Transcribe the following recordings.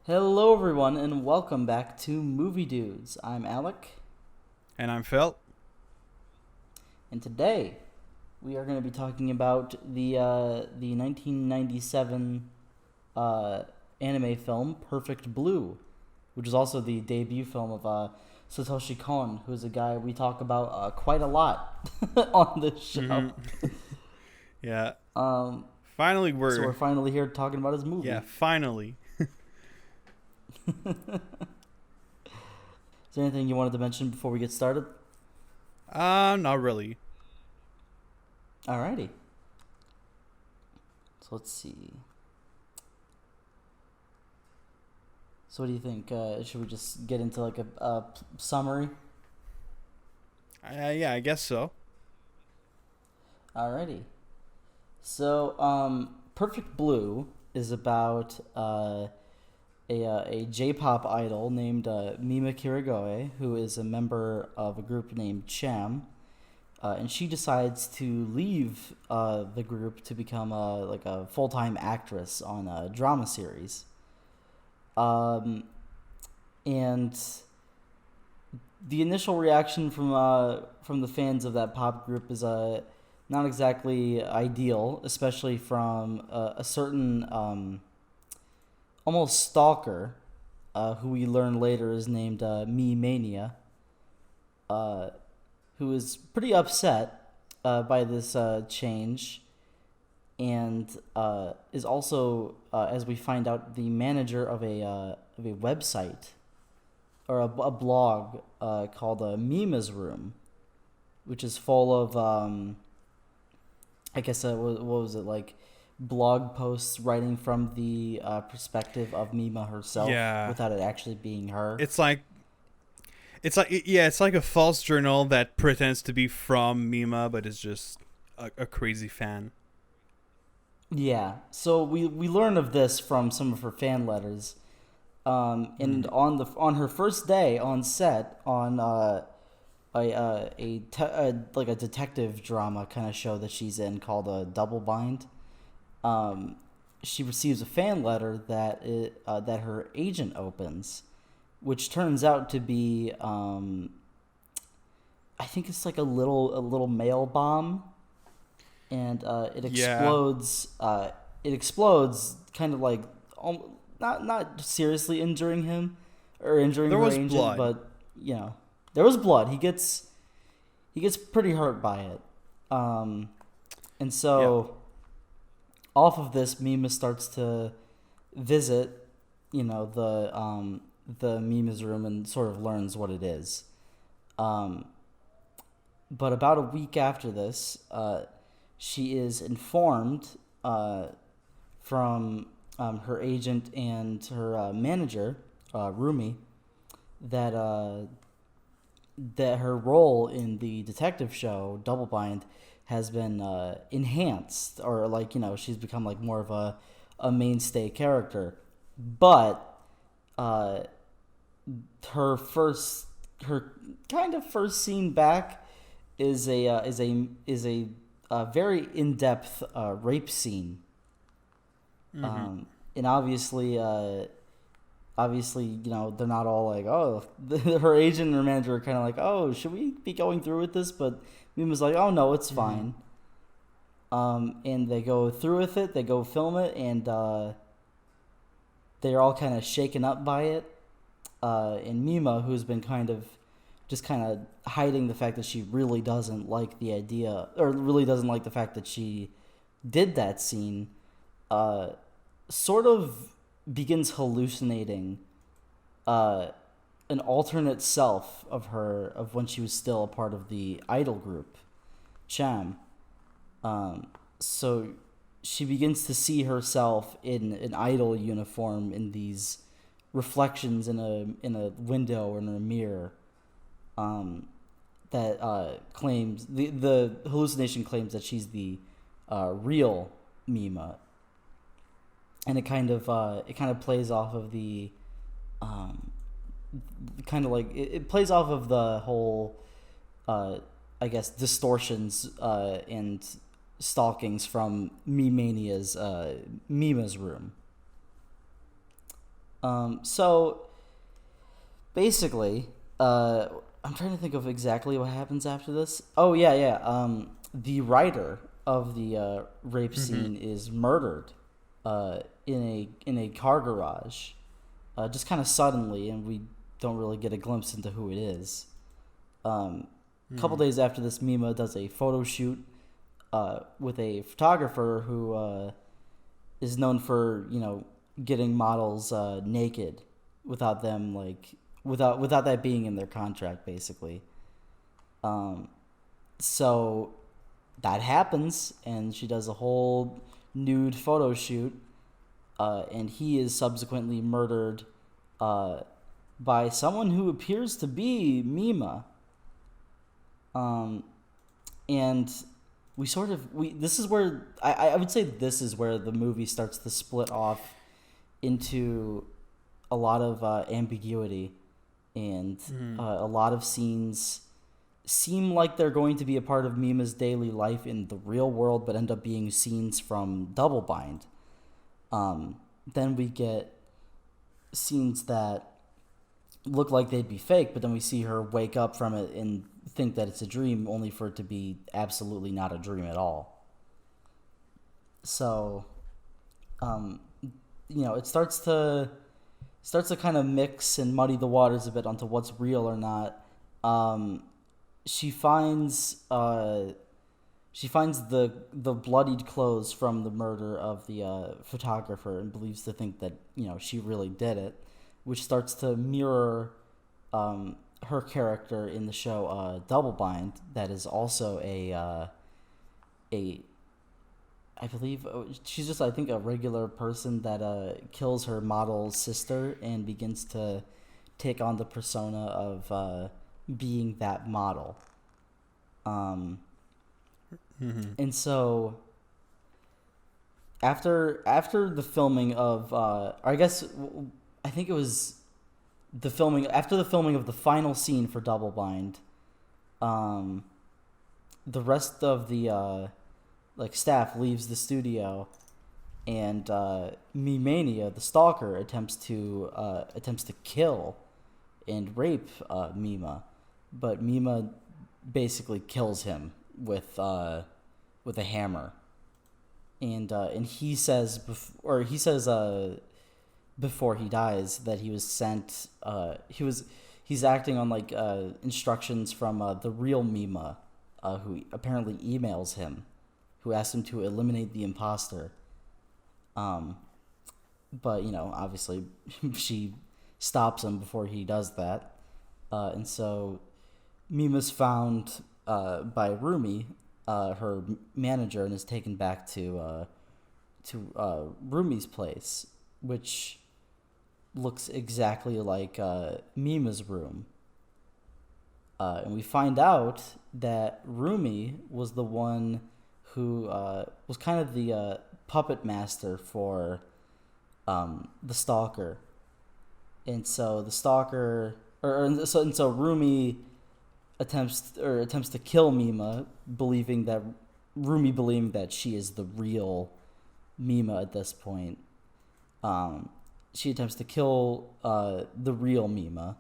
Hello, everyone, and welcome back to Movie Dudes. I'm Alec, And I'm Phil. and today we are going to be talking about the 1997 anime film Perfect Blue, which is also the debut film of Satoshi Kon, who is a guy we talk about quite a lot on this show. Mm-hmm. Yeah. Um, Finally, so we're finally here talking about his movie. Yeah, finally. Is there anything you wanted to mention before we get started? Not really. Alrighty. So let's see. So what do you think? Should we just get into like a summary? Yeah, I guess so. Alrighty. So, Perfect Blue is about a J-pop idol named Mima Kirigoe, who is a member of a group named Cham, and she decides to leave the group to become a full-time actress on a drama series. And the initial reaction from the fans of that pop group is not exactly ideal, especially from a certain almost stalker, who we learn later is named Me Mania, who is pretty upset by this change, and is also, as we find out, the manager of a website or a blog called Mima's Room, which is full of I guess what was it, like blog posts writing from the perspective of Mima herself, without it actually being her. It's like a false journal that pretends to be from Mima, but is just a crazy fan. Yeah, so we learn of this from some of her fan letters, and on her first day on set on like a detective drama kind of show that she's in called Double Bind. She receives a fan letter that her agent opens, which turns out to be I think it's like a little mail bomb, and it explodes. Yeah. It explodes, kind of like not seriously injuring him or injuring her agent, blood. but there was blood. He gets pretty hurt by it, and so. Yeah. Off of this, Mima starts to visit, the Mima's room and sort of learns what it is. But about a week after this, she is informed from her agent and her manager, Rumi, that her role in the detective show Double Bind has been enhanced, or she's become like more of a mainstay character. But her kind of first scene back is a very in-depth rape scene. Mm-hmm. And obviously they're not all like, oh, her agent and her manager are kind of like, oh, should we be going through with this? But Mima's like, oh no, it's fine. And they go through with it. They go film it, and they're all kind of shaken up by it. And Mima, who's been kind of hiding the fact that she really doesn't like the idea, or really doesn't like the fact that she did that scene, sort of begins hallucinating an alternate self of her, of when she was still a part of the idol group, Cham. So she begins to see herself in an idol uniform in these reflections in a window or in a mirror. That claims the hallucination claims that she's the real Mima, and it kind of plays off of the it plays off of the whole I guess, distortions and stalkings from Mima's room. So basically, I'm trying to think of exactly what happens after this. Oh yeah, yeah. The writer of the rape scene is murdered in a car garage, just kind of suddenly, and we don't really get a glimpse into who it is. A couple days after this, Mima does a photo shoot with a photographer who is known for getting models naked without them without that being in their contract, basically. So that happens, and she does a whole nude photo shoot, and he is subsequently murdered by someone who appears to be Mima. And this is where I would say this is where the movie starts to split off into a lot of ambiguity, and a lot of scenes seem like they're going to be a part of Mima's daily life in the real world, but end up being scenes from Double Bind. Then we get scenes that look like they'd be fake, but then we see her wake up from it and think that it's a dream, only for it to be absolutely not a dream at all. So, it starts to kind of mix and muddy the waters a bit onto what's real or not. She finds the bloodied clothes from the murder of the photographer and believes to think that she really did it, which starts to mirror her character in the show Double Bind. That is also I believe she's just, I think, a regular person that kills her model sister and begins to take on the persona of being that model. And so after the filming of I think it was after the filming of the final scene for Double Bind, the rest of the staff leaves the studio, and Mimania, the stalker, attempts to kill and rape Mima, but Mima basically kills him with a hammer, and he says before he dies that he was sent he's acting on instructions from the real Mima, who apparently emails him, who asks him to eliminate the imposter. But obviously she stops him before he does that, and so Mima's found by Rumi, her manager, and is taken back to Rumi's place, which looks exactly like Mima's room. And we find out that Rumi was the one who was kind of the puppet master for the stalker. And so the stalker, so Rumi attempts to kill Mima, believing that she is the real Mima at this point. She attempts to kill the real Mima,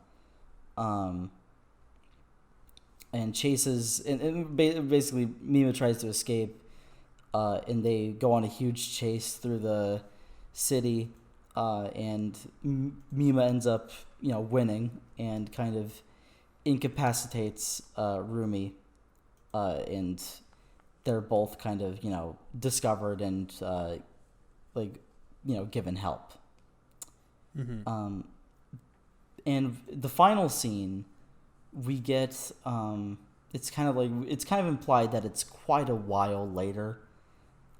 and chases, and basically Mima tries to escape, and they go on a huge chase through the city, and Mima ends up winning and kind of incapacitates Rumi, and they're both kind of discovered and given help. And the final scene, we get it's kind of implied that it's quite a while later,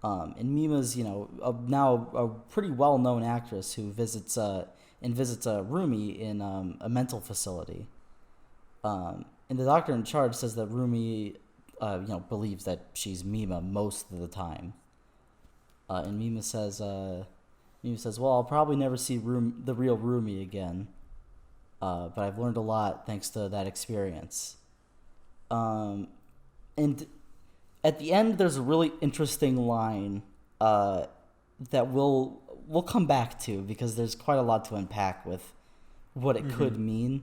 and Mima's now a pretty well known actress who visits Rumi in a mental facility, and the doctor in charge says that Rumi believes that she's Mima most of the time, and Mima says, well, I'll probably never see the real Rumi again, but I've learned a lot thanks to that experience. And at the end, there's a really interesting line that we'll come back to because there's quite a lot to unpack with what it could mean.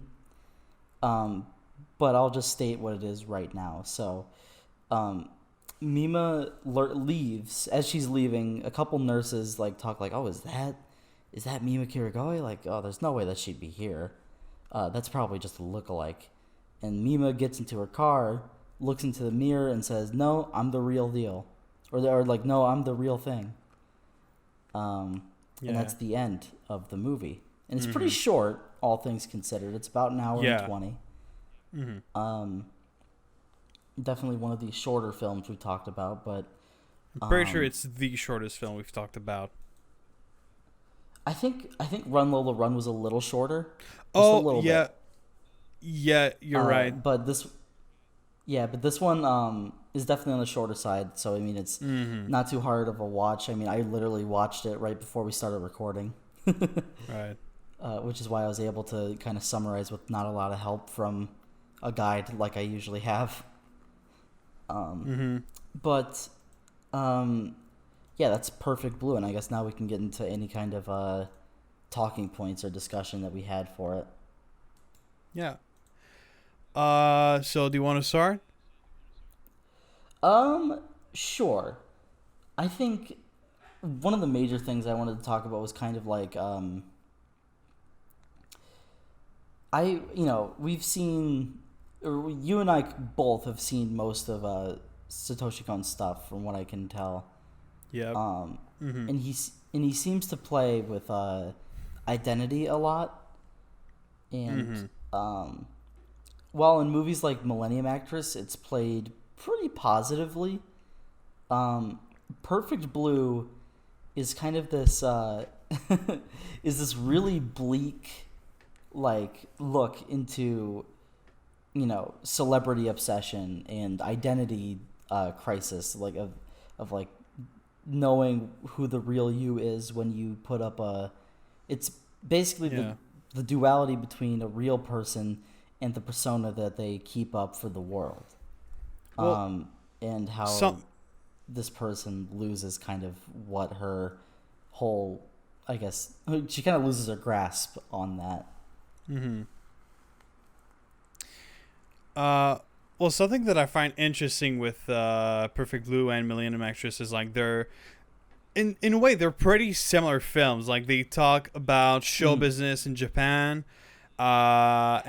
But I'll just state what it is right now. So, Mima leaves. As she's leaving, a couple nurses like talk like, "Oh, is that Mima Kirigawa? Like, oh, there's no way that she'd be here. That's probably just a lookalike." And Mima gets into her car, looks into the mirror, and says, "No, I'm the real deal," or like, "No, I'm the real thing." And that's the end of the movie. And it's pretty short, all things considered. It's about an hour and 20. Definitely one of the shorter films we've talked about, but I'm pretty sure it's the shortest film we've talked about. I think Run Lola Run was a little shorter. Oh, yeah. Bit. Yeah, you're right. But this one is definitely on the shorter side. So I mean, it's not too hard of a watch. I mean, I literally watched it right before we started recording. Right. Which is why I was able to kind of summarize with not a lot of help from a guide like I usually have. But yeah, that's Perfect Blue, and I guess now we can get into any kind of talking points or discussion that we had for it. Yeah. So do you want to start? Sure. I think one of the major things I wanted to talk about was kind of like we've seen, or you and I both have seen most of Satoshi Kon's stuff from what I can tell. Yeah. And he seems to play with identity a lot. And while in movies like Millennium Actress, it's played pretty positively. Perfect Blue is kind of this is this really bleak like look into celebrity obsession and identity crisis, like of like knowing who the real you is when you put up it's basically the duality between a real person and the persona that they keep up for the world. Well, and how this person loses kind of what her whole, I guess, she kind of loses her grasp on that. Well, something that I find interesting with Perfect Blue and Millennium Actress is like they're in a way they're pretty similar films. Like they talk about show business in Japan, but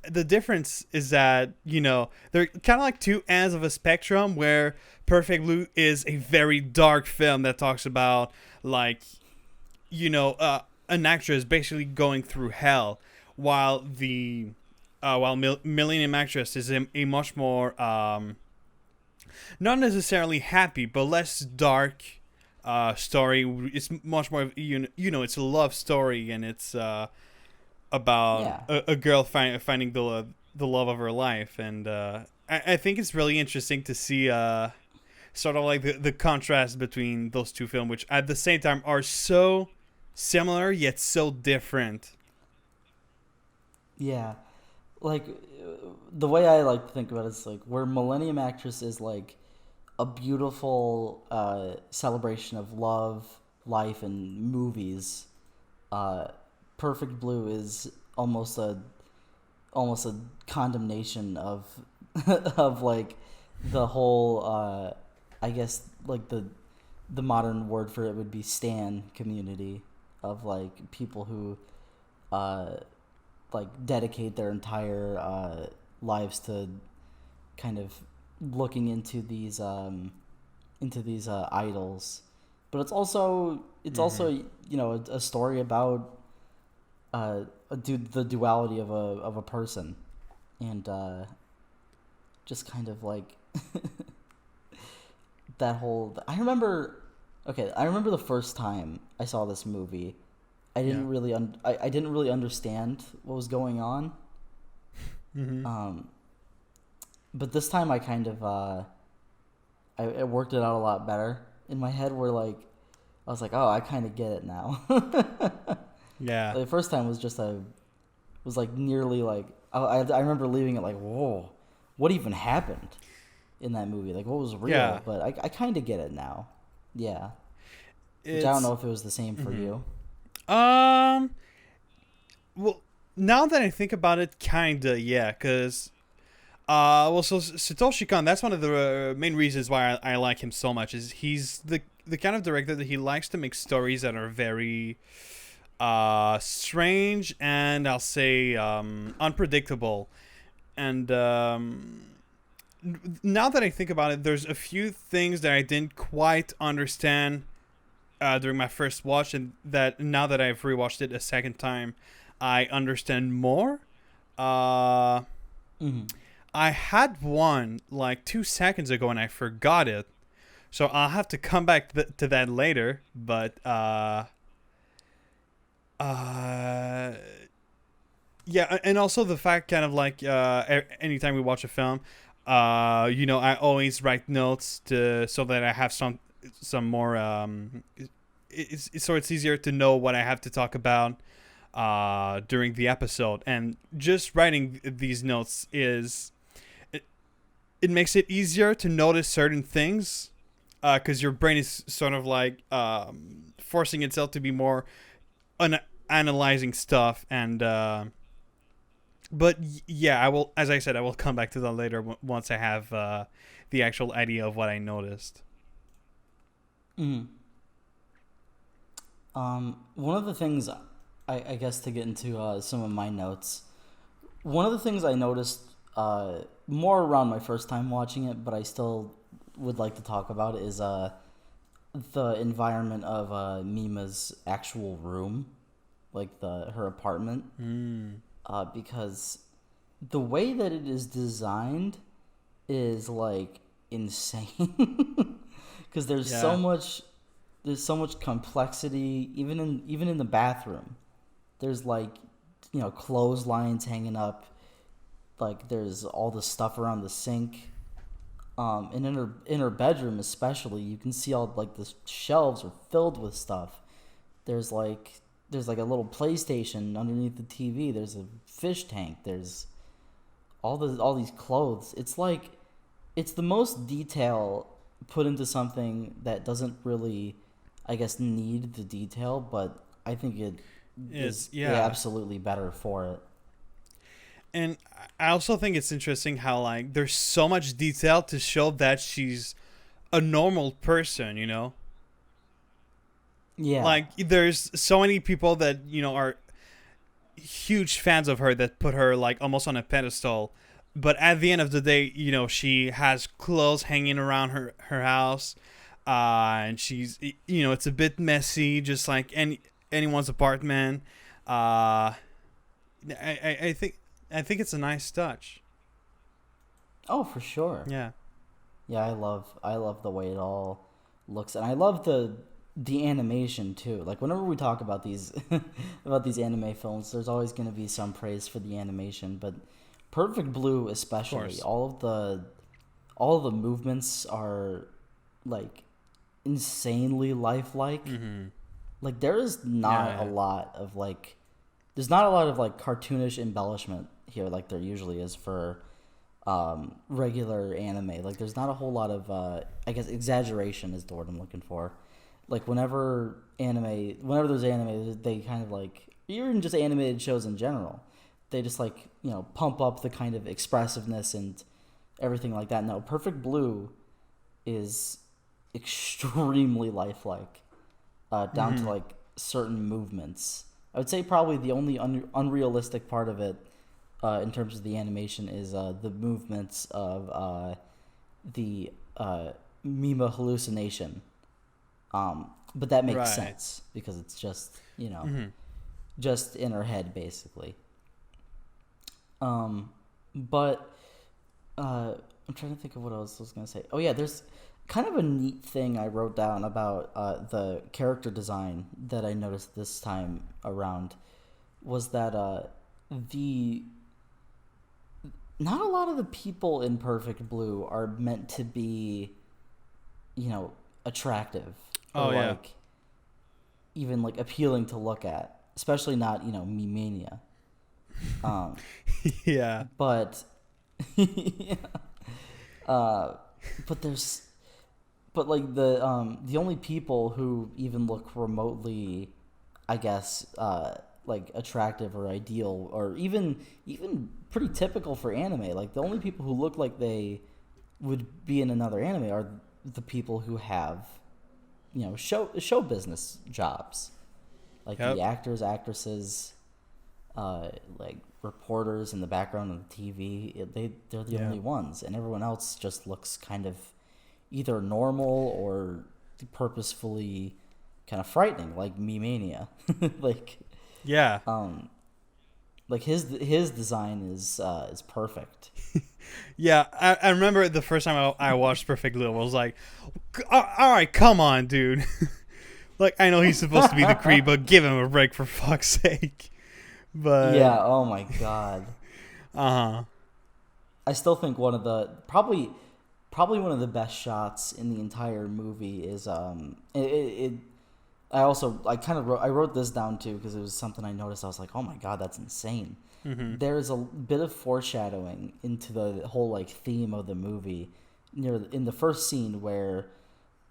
the difference is that they're kind of like two ends of a spectrum, where Perfect Blue is a very dark film that talks about like an actress basically going through hell, while Millennium Actress is a much more not necessarily happy but less dark story. It's much more it's a love story, and it's about a girl finding the love of her life, and I think it's really interesting to see sort of like the contrast between those two films, which at the same time are so similar yet so different. Yeah, like the way I like to think about it is like where Millennium Actress is like a beautiful celebration of love, life, and movies. Perfect Blue is almost a condemnation of of like the whole I guess like the modern word for it would be stan community of like people who like dedicate their entire lives to kind of looking into these idols. But it's also a story about the duality of a person, and just kind of like that whole. I remember the first time I saw this movie, I didn't really I didn't really understand what was going on. But this time I kind of I worked it out a lot better in my head. Where like I was like, oh, I kind of get it now. Yeah. The first time was just was like nearly like I remember leaving it like, whoa, what even happened in that movie, like what was real. Yeah. But I kind of get it now. Yeah. Which I don't know if it was the same for you. Well, now that I think about it, kinda, yeah, because so Satoshi Kon, that's one of the main reasons why I like him so much. Is he's the kind of director that he likes to make stories that are very strange and I'll say unpredictable. And now that I think about it, there's a few things that I didn't quite understand during my first watch, and that now that I've rewatched it a second time, I understand more. I had one like 2 seconds ago and I forgot it, so I'll have to come back to that later. But yeah, and also the fact, kind of like anytime we watch a film, I always write notes so that I have some more. So it's easier to know what I have to talk about during the episode, and just writing these notes it makes it easier to notice certain things, because your brain is sort of like forcing itself to be more analyzing stuff. And but yeah, I will, as I said, I will come back to that later once I have the actual idea of what I noticed. One of the things, I guess, to get into some of my notes, one of the things I noticed more around my first time watching it, but I still would like to talk about it, is the environment of Mima's actual room, like her apartment. Because the way that it is designed is like insane. Because there's so much complexity, even in the bathroom. There's like, clotheslines hanging up, like there's all the stuff around the sink. And in her bedroom especially, you can see all like the shelves are filled with stuff. There's like a little PlayStation underneath the TV. There's a fish tank. There's all these clothes. It's like, it's the most detail put into something that doesn't really, I guess, need the detail, but I think it is absolutely better for it. And I also think it's interesting how, like, there's so much detail to show that she's a normal person, Yeah. Like, there's so many people that, are huge fans of her that put her, like, almost on a pedestal. But at the end of the day, she has clothes hanging around her house. And she's, it's a bit messy, just like anyone's apartment. I think it's a nice touch. Oh, for sure. Yeah. Yeah, I love the way it all looks, and I love the animation too. Like, whenever we talk about these anime films, there's always going to be some praise for the animation, but Perfect Blue especially, all of the movements are like insanely lifelike. Like, there is not a lot of like, there's not a lot of like cartoonish embellishment here like there usually is for regular anime. Like, there's not a whole lot of I guess exaggeration is the word I'm looking for. Like, whenever there's anime, they kind of like, even just animated shows in general, they just like, pump up the kind of expressiveness and everything like that. No, Perfect Blue is extremely lifelike, down to like certain movements. I would say probably the only unrealistic part of it, in terms of the animation, is the movements of the Mima hallucination. But that makes sense because it's just, just in her head basically. But I'm trying to think of what else I was going to say. Oh yeah, there's kind of a neat thing I wrote down about the character design that I noticed this time around, was that not a lot of the people in Perfect Blue are meant to be, attractive. Or like, even like appealing to look at, especially not, Me Mania. Yeah. But Yeah. But there's, but like the only people who even look remotely, I guess, like attractive or ideal or even pretty typical for anime. Like the only people who look like they would be in another anime are the people who have, show business jobs, like the actors, actresses, like reporters in the background of the TV. They're the only ones, and everyone else just looks kind of either normal or purposefully kind of frightening, like Me Mania. Like like his design is perfect. Yeah, I remember the first time I watched Perfect Little, I was like, all right, come on, dude. Like, I know he's supposed to be the creep, but give him a break for fuck's sake. But yeah, oh my god. Uh-huh. I still think one of the probably one of the best shots in the entire movie is I wrote this down too because it was something I noticed. I was like, oh my god, that's insane. Mm-hmm. There's a bit of foreshadowing into the whole like theme of the movie in the first scene where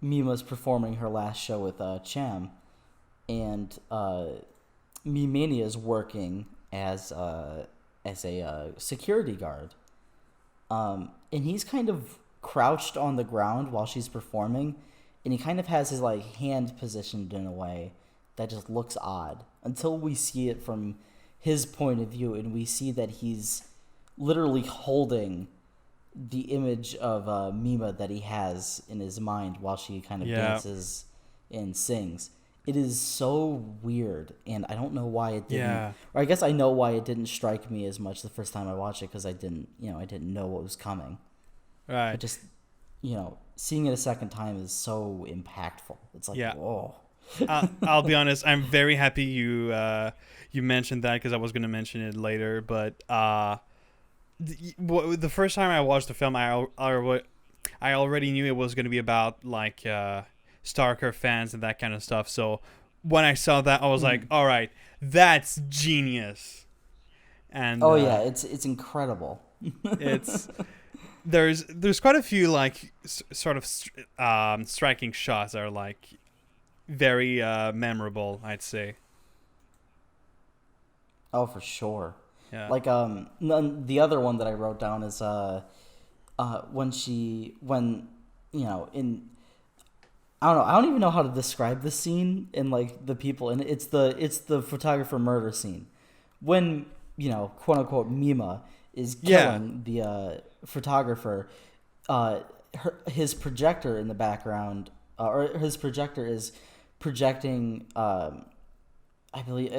Mima's performing her last show with Cham, and Mimania is working as a security guard, and he's kind of crouched on the ground while she's performing, and he kind of has his like hand positioned in a way that just looks odd until we see it from his point of view, and we see that he's literally holding the image of Mima that he has in his mind while she kind of dances and sings. It is so weird, and I don't know why it didn't. Yeah. Or I guess I know why it didn't strike me as much the first time I watched it because I didn't know what was coming. Right. But just, seeing it a second time is so impactful. It's like, whoa. I'll be honest. I'm very happy you mentioned that because I was going to mention it later. But the first time I watched the film, I already knew it was going to be about like Starker fans and that kind of stuff. So when I saw that, I was like, all right, that's genius. And it's incredible. There's quite a few like sort of striking shots that are like very memorable, I'd say. Oh, for sure. Yeah. Like the other one that I wrote down is when I don't know. I don't even know how to describe the scene and like the people, and it's the photographer murder scene when quote unquote Mima is killing the photographer. His projector in the background, or his projector is projecting. I believe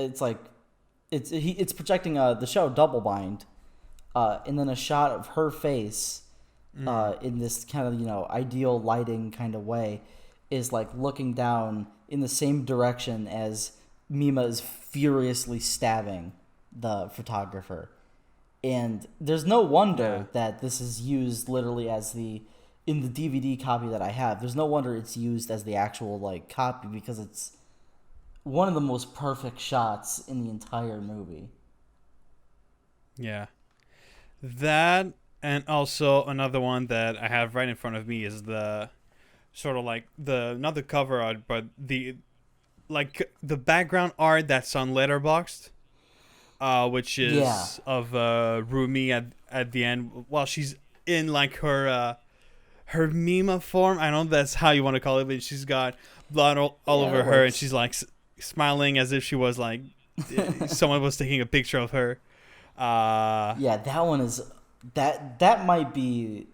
it's projecting the show Double Bind, and then a shot of her face in this kind of ideal lighting kind of way is like looking down in the same direction as Mima is furiously stabbing the photographer. And there's no wonder that this is used literally as in the DVD copy that I have. There's no wonder it's used as the actual like copy because it's one of the most perfect shots in the entire movie. Yeah. That, and also another one that I have right in front of me is the sort of like not the cover art, but the background art that's on Letterboxd, which is of Rumi at the end while she's in like her Mima form. I don't know if that's how you want to call it, but she's got blood all over her, and she's like smiling as if she was like someone was taking a picture of her. That one is that might be,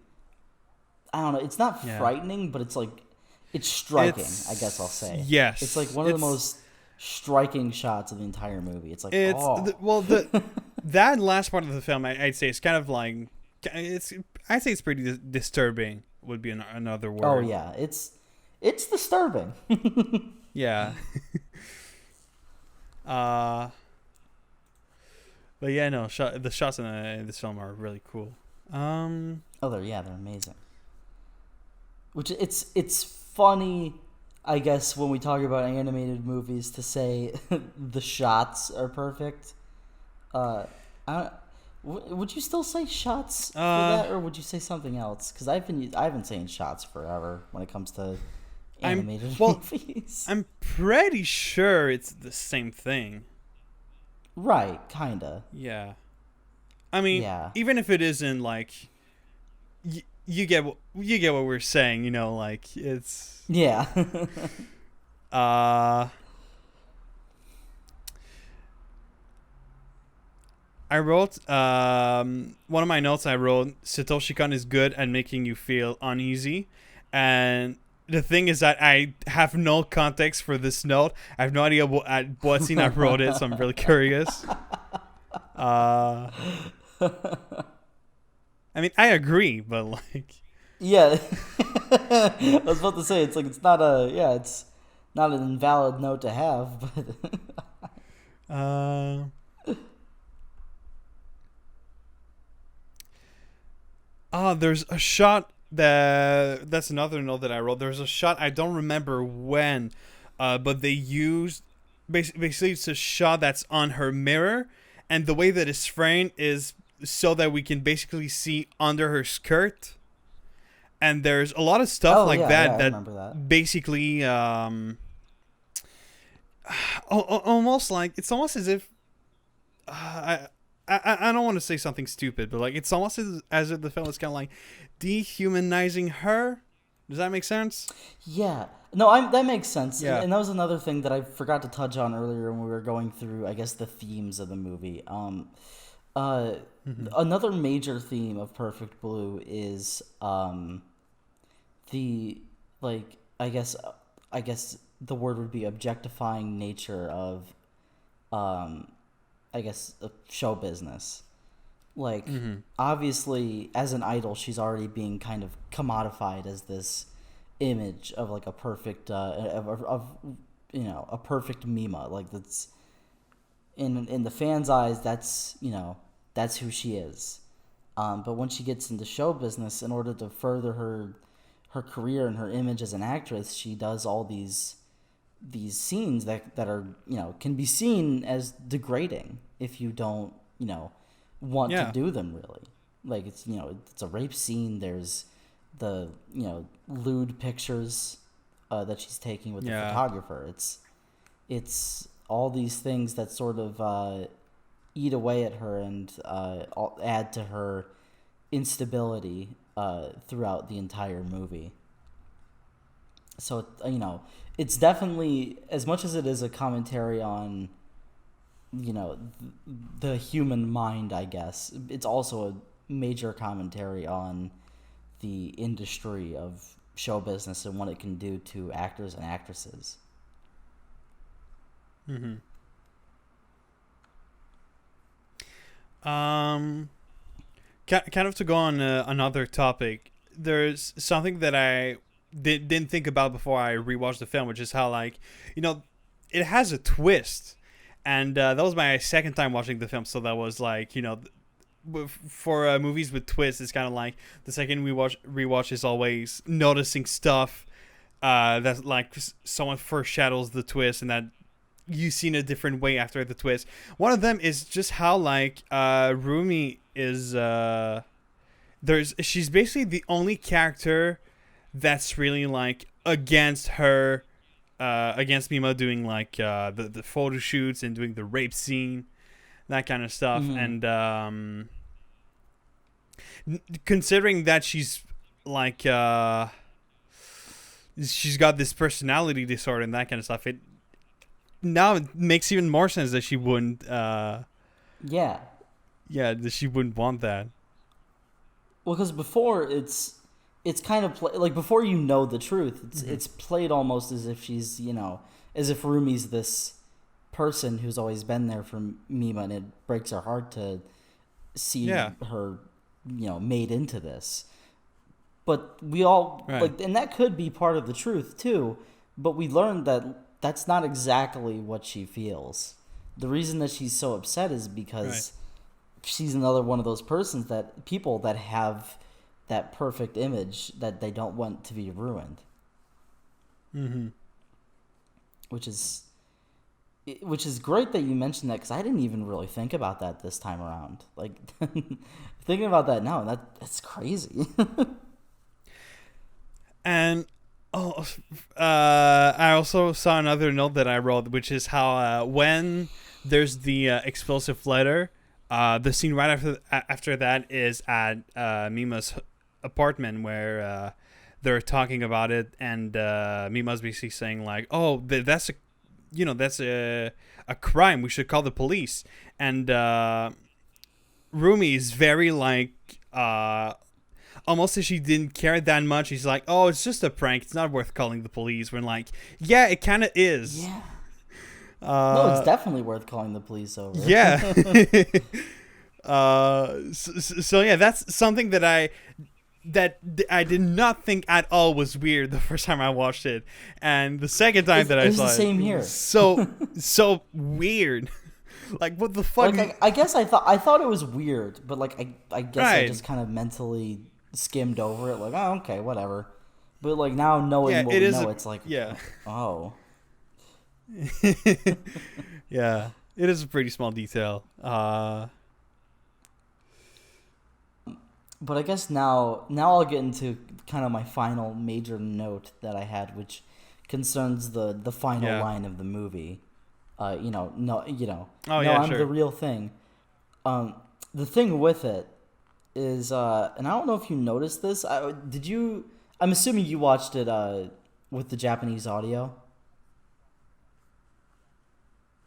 I don't know, it's not frightening, but it's like it's striking, I guess I'll say. Yes. It's like one of the most striking shots of the entire movie. It's like that last part of the film I'd say is kind of like I'd say it's pretty disturbing would be another word. Oh yeah, it's disturbing. Yeah. But yeah, no, the shots in this film are really cool. They're amazing. Which it's funny, I guess, when we talk about animated movies to say the shots are perfect. Would you still say shots for that, or would you say something else? Because I've been saying shots forever when it comes to animated movies. I'm pretty sure it's the same thing. Right, kinda. Yeah. I mean, even if it isn't, like, you get what we're saying, like, it's... Yeah. I wrote, one of my notes I wrote, Satoshi Kon is good at making you feel uneasy. And the thing is that I have no context for this note. I have no idea what scene I wrote it, so I'm really curious. I mean, I agree, but like... Yeah. I was about to say, it's like, it's not an invalid note to have, but... There's a shot that's another note that I wrote. There's a shot, I don't remember when, but they used, basically it's a shot that's on her mirror, and the way that it's framed is so that we can basically see under her skirt. And there's a lot of stuff that basically, almost like, it's almost as if, I don't want to say something stupid, but like, it's almost as if the film is kind of like dehumanizing her. Does that make sense? Yeah. No, that makes sense. Yeah. And that was another thing that I forgot to touch on earlier when we were going through, I guess, the themes of the movie. Another major theme of Perfect Blue is the, like, I guess the word would be objectifying nature of I guess show business. Like, obviously, as an idol, she's already being kind of commodified as this image of like a perfect, a perfect Mima. Like, that's in the fans' eyes, that's who she is. But when she gets into show business, in order to further her career and her image as an actress, she does all these scenes that are, can be seen as degrading if you don't, want to do them, really. Like, it's, it's a rape scene. There's the, lewd pictures that she's taking with the photographer. It's all these things that sort of eat away at her and add to her instability throughout the entire movie. So, it's definitely, as much as it is a commentary on, the human mind, I guess, it's also a major commentary on the industry of show business and what it can do to actors and actresses. Mm-hmm. Kind of to go on another topic, there's something that I didn't think about before I rewatched the film, which is how, like, it has a twist. And that was my second time watching the film, so that was like, for movies with twists, it's kind of like the second rewatch is always noticing stuff that, like, someone foreshadows the twist and that you see in a different way after the twist. One of them is just how, like, Rumi is she's basically the only character that's really, like, against her. Against Mima doing, like, the photo shoots and doing the rape scene, that kind of stuff. And considering that she's, like, she's got this personality disorder and that kind of stuff, it makes even more sense that she wouldn't that she wouldn't want that. Well, because before it's kind of like, before the truth, it's played almost as if she's, as if Rumi's this person who's always been there for Mima, and it breaks her heart to see her, made into this. But we all like, and that could be part of the truth too. But we learned that that's not exactly what she feels. The reason that she's so upset is because she's another one of those people that have that perfect image that they don't want to be ruined. Mm-hmm. Which is, which is great that you mentioned that because I didn't even really think about that this time around. Like thinking about that now, that's crazy. And I also saw another note that I wrote, which is how when there's the explosive letter, the scene right after that is at Mima's apartment where they're talking about it, and Mima's basically saying like, "Oh, that's a crime. We should call the police." And Rumi is very like almost as she didn't care that much. He's like, "Oh, it's just a prank. It's not worth calling the police." When like, yeah, it kind of is. Yeah. No, it's definitely worth calling the police over. Yeah. So yeah, that's something that I did not think at all was weird the first time I watched it, and the second time I saw the same here. So weird. Like, what the fuck? Like, I guess I thought it was weird, but like I guess Right. I just kind of mentally skimmed over it, like, oh, okay, whatever. But like now knowing what we know, it's like, oh. Yeah, it is a pretty small detail. But I guess now I'll get into kind of my final major note that I had, which concerns the final line of the movie. I'm Sure. the real thing. The thing with it is, and I don't know if you noticed this. I'm assuming you watched it with the Japanese audio.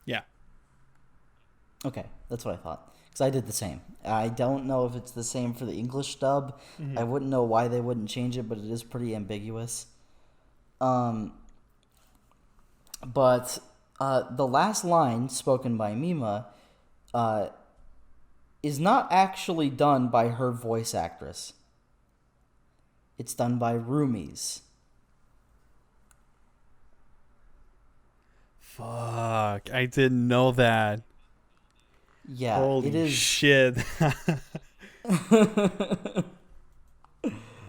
Yeah. Okay, that's what I thought. Because I did the same. I don't know if it's the same for the English dub. Mm-hmm. I wouldn't know why they wouldn't change it, but it is pretty ambiguous. But the last line spoken by Mima is not actually done by her voice actress. It's done by Rumi's. Fuck, I didn't know that. Yeah, holy it is. Shit.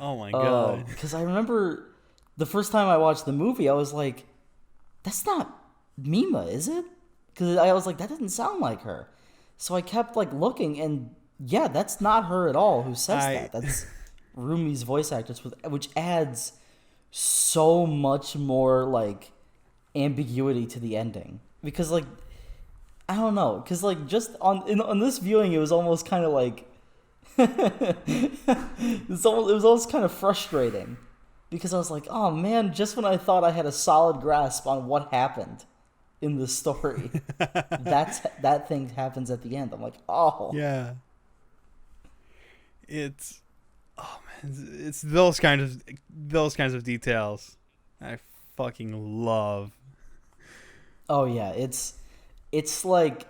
Oh my god. Because I remember the first time I watched the movie, I was like, that's not Mima, is it? Because I was like, that doesn't sound like her. So I kept like looking, and yeah, that's not her at all who says that. That's Rumi's voice actress, which adds so much more like ambiguity to the ending. Because like, I don't know, because like just on this viewing, it was almost kind of like it was almost kind of frustrating, because I was like, oh man, just when I thought I had a solid grasp on what happened in the story, that thing happens at the end. I'm like, oh yeah. It's it's those kinds of details I fucking love. Oh yeah, it's like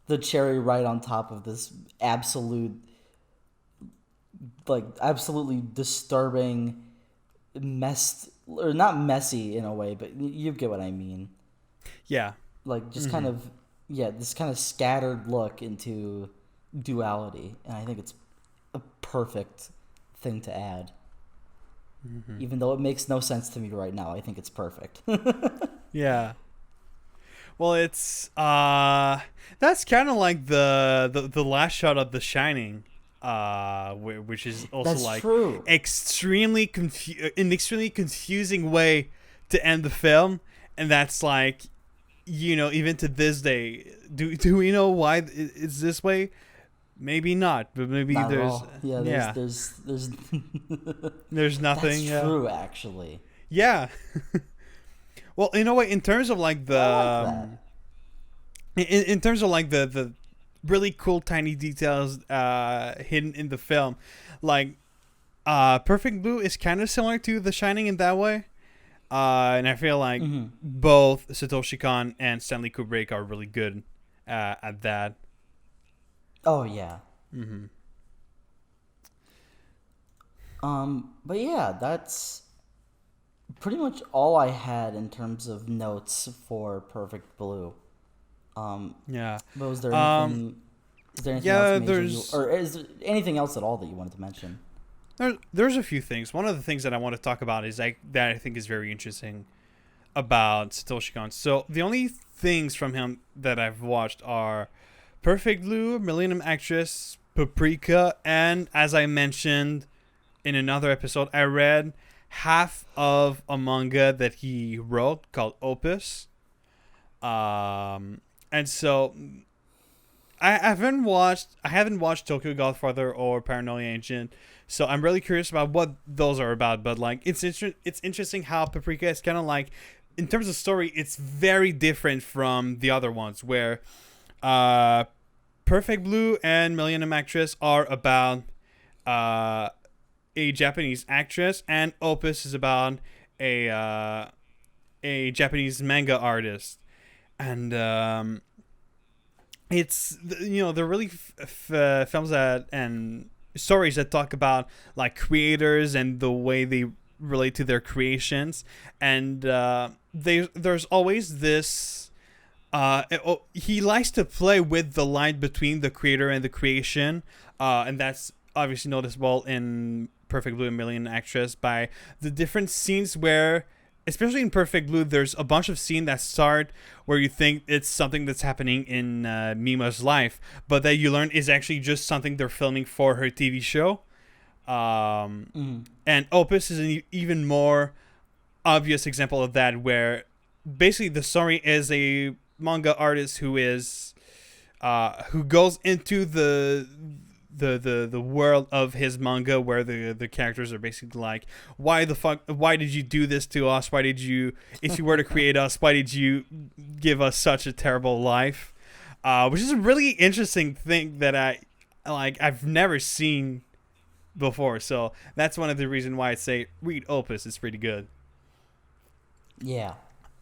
the cherry right on top of this absolutely disturbing or not messy in a way, but you get what I mean. Yeah. Like just kind of this kind of scattered look into duality, and I think it's a perfect thing to add. Mm-hmm. Even though it makes no sense to me right now, I think it's perfect. Yeah. Well, it's that's kind of like the last shot of The Shining, which is also That's like true. extremely confusing way to end the film, and that's like, even to this day, do we know why it's this way? Maybe not, but maybe not there's there's nothing. That's true, actually. Yeah. Well, in a way, in terms of like in terms of like the really cool tiny details hidden in the film, like Perfect Blue is kind of similar to The Shining in that way, and I feel like both Satoshi Kon and Stanley Kubrick are really good at that. Oh yeah. But yeah, that's pretty much all I had in terms of notes for Perfect Blue. Yeah. But was there anything? Is there anything else major or is there anything else at all that you wanted to mention? There's a few things. One of the things that I want to talk about is that I think is very interesting. about Satoshi Kon. So the only things from him that I've watched are Perfect Blue, Millennium Actress, Paprika, and as I mentioned in another episode, I read half of a manga that he wrote called Opus. And so I haven't watched Tokyo Godfather or Paranoia Agent, so I'm really curious about what those are about. But like, it's interesting how Paprika is kind of like, in terms of story, it's very different from the other ones. Where, Perfect Blue and Millennium Actress are about a Japanese actress, and Opus is about a Japanese manga artist, and it's, they're really films that and stories that talk about like creators and the way they relate to their creations, and there's always this he likes to play with the line between the creator and the creation, and that's obviously noticeable in Perfect Blue and Million Actress by the different scenes where, especially in Perfect Blue, there's a bunch of scenes that start where you think it's something that's happening in Mima's life, but that you learn is actually just something they're filming for her TV show. And Opus is an even more obvious example of that, where basically the story is a manga artist who goes into the world of his manga, where the characters are basically like, why did you do this to us? If you were to create us, why did you give us such a terrible life? Which is a really interesting thing that I've never seen before. So that's one of the reasons why I'd say read Opus. It's pretty good. Yeah.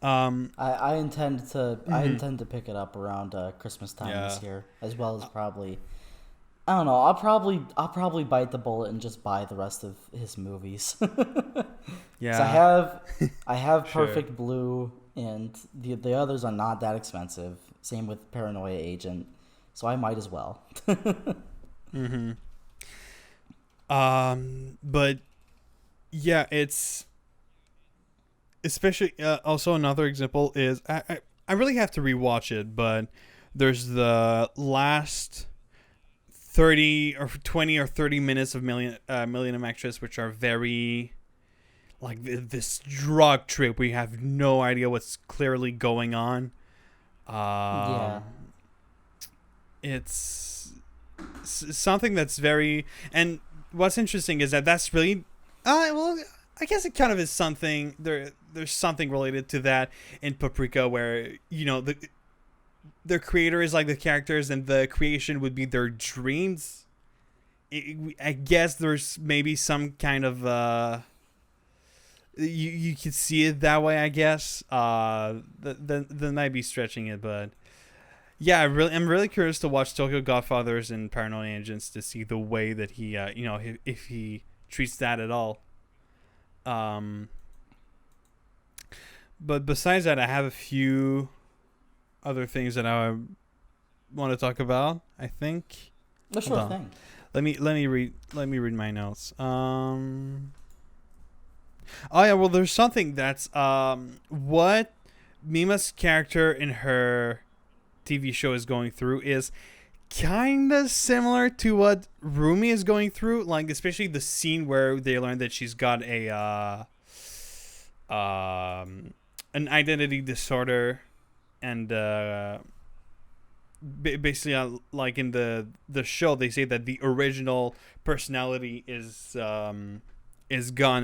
I intend to pick it up around Christmas time this year, as well as probably, I don't know, I'll probably bite the bullet and just buy the rest of his movies. Yeah. I have Perfect Blue, and the others are not that expensive. Same with Paranoia Agent, so I might as well. But yeah, it's especially also another example is I really have to rewatch it, but there's the last 30 or 20 or 30 minutes of Millennium Actress, which are very like this drug trip. We have no idea what's clearly going on. It's something that's very, and what's interesting is that's really well, I guess it kind of is something there's something related to that in Paprika, where the creator is like the characters and the creation would be their dreams. I guess there's maybe some kind of you could see it that way, I guess. That might be stretching it, but yeah, I'm really curious to watch Tokyo Godfathers and Paranoia Agents to see the way that he if he treats that at all. But besides that, I have a few other things that I want to talk about, I think. Sure thing. Let me read my notes. Oh yeah, well, there's something that's what Mima's character in her TV show is going through is kind of similar to what Rumi is going through, like especially the scene where they learn that she's got a an identity disorder, and basically like in the show they say that the original personality is gone,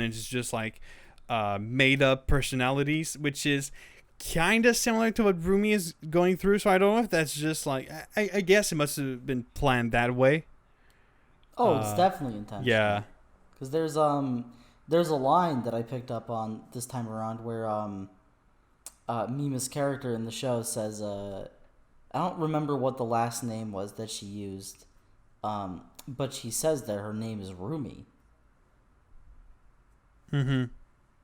and it's just like made up personalities, which is kind of similar to what Rumi is going through. So I don't know if that's just like, I guess it must have been planned that way. Oh, it's definitely intentional. Yeah, because there's a line that I picked up on this time around where Mima's character in the show says, I don't remember what the last name was that she used, but she says that her name is Rumi.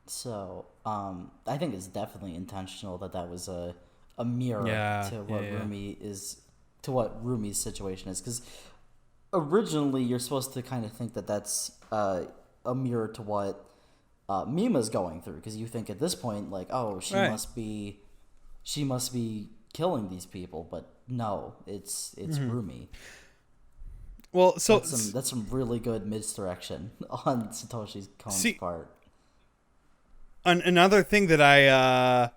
So I think it's definitely intentional that was a mirror to what Rumi's situation is, because originally you're supposed to kind of think that that's a mirror to what Mima's going through, because you think at this point, like, oh, must be killing these people, but no, it's Rumi. Well, so that's some really good misdirection on Satoshi Kon's part. Another thing that I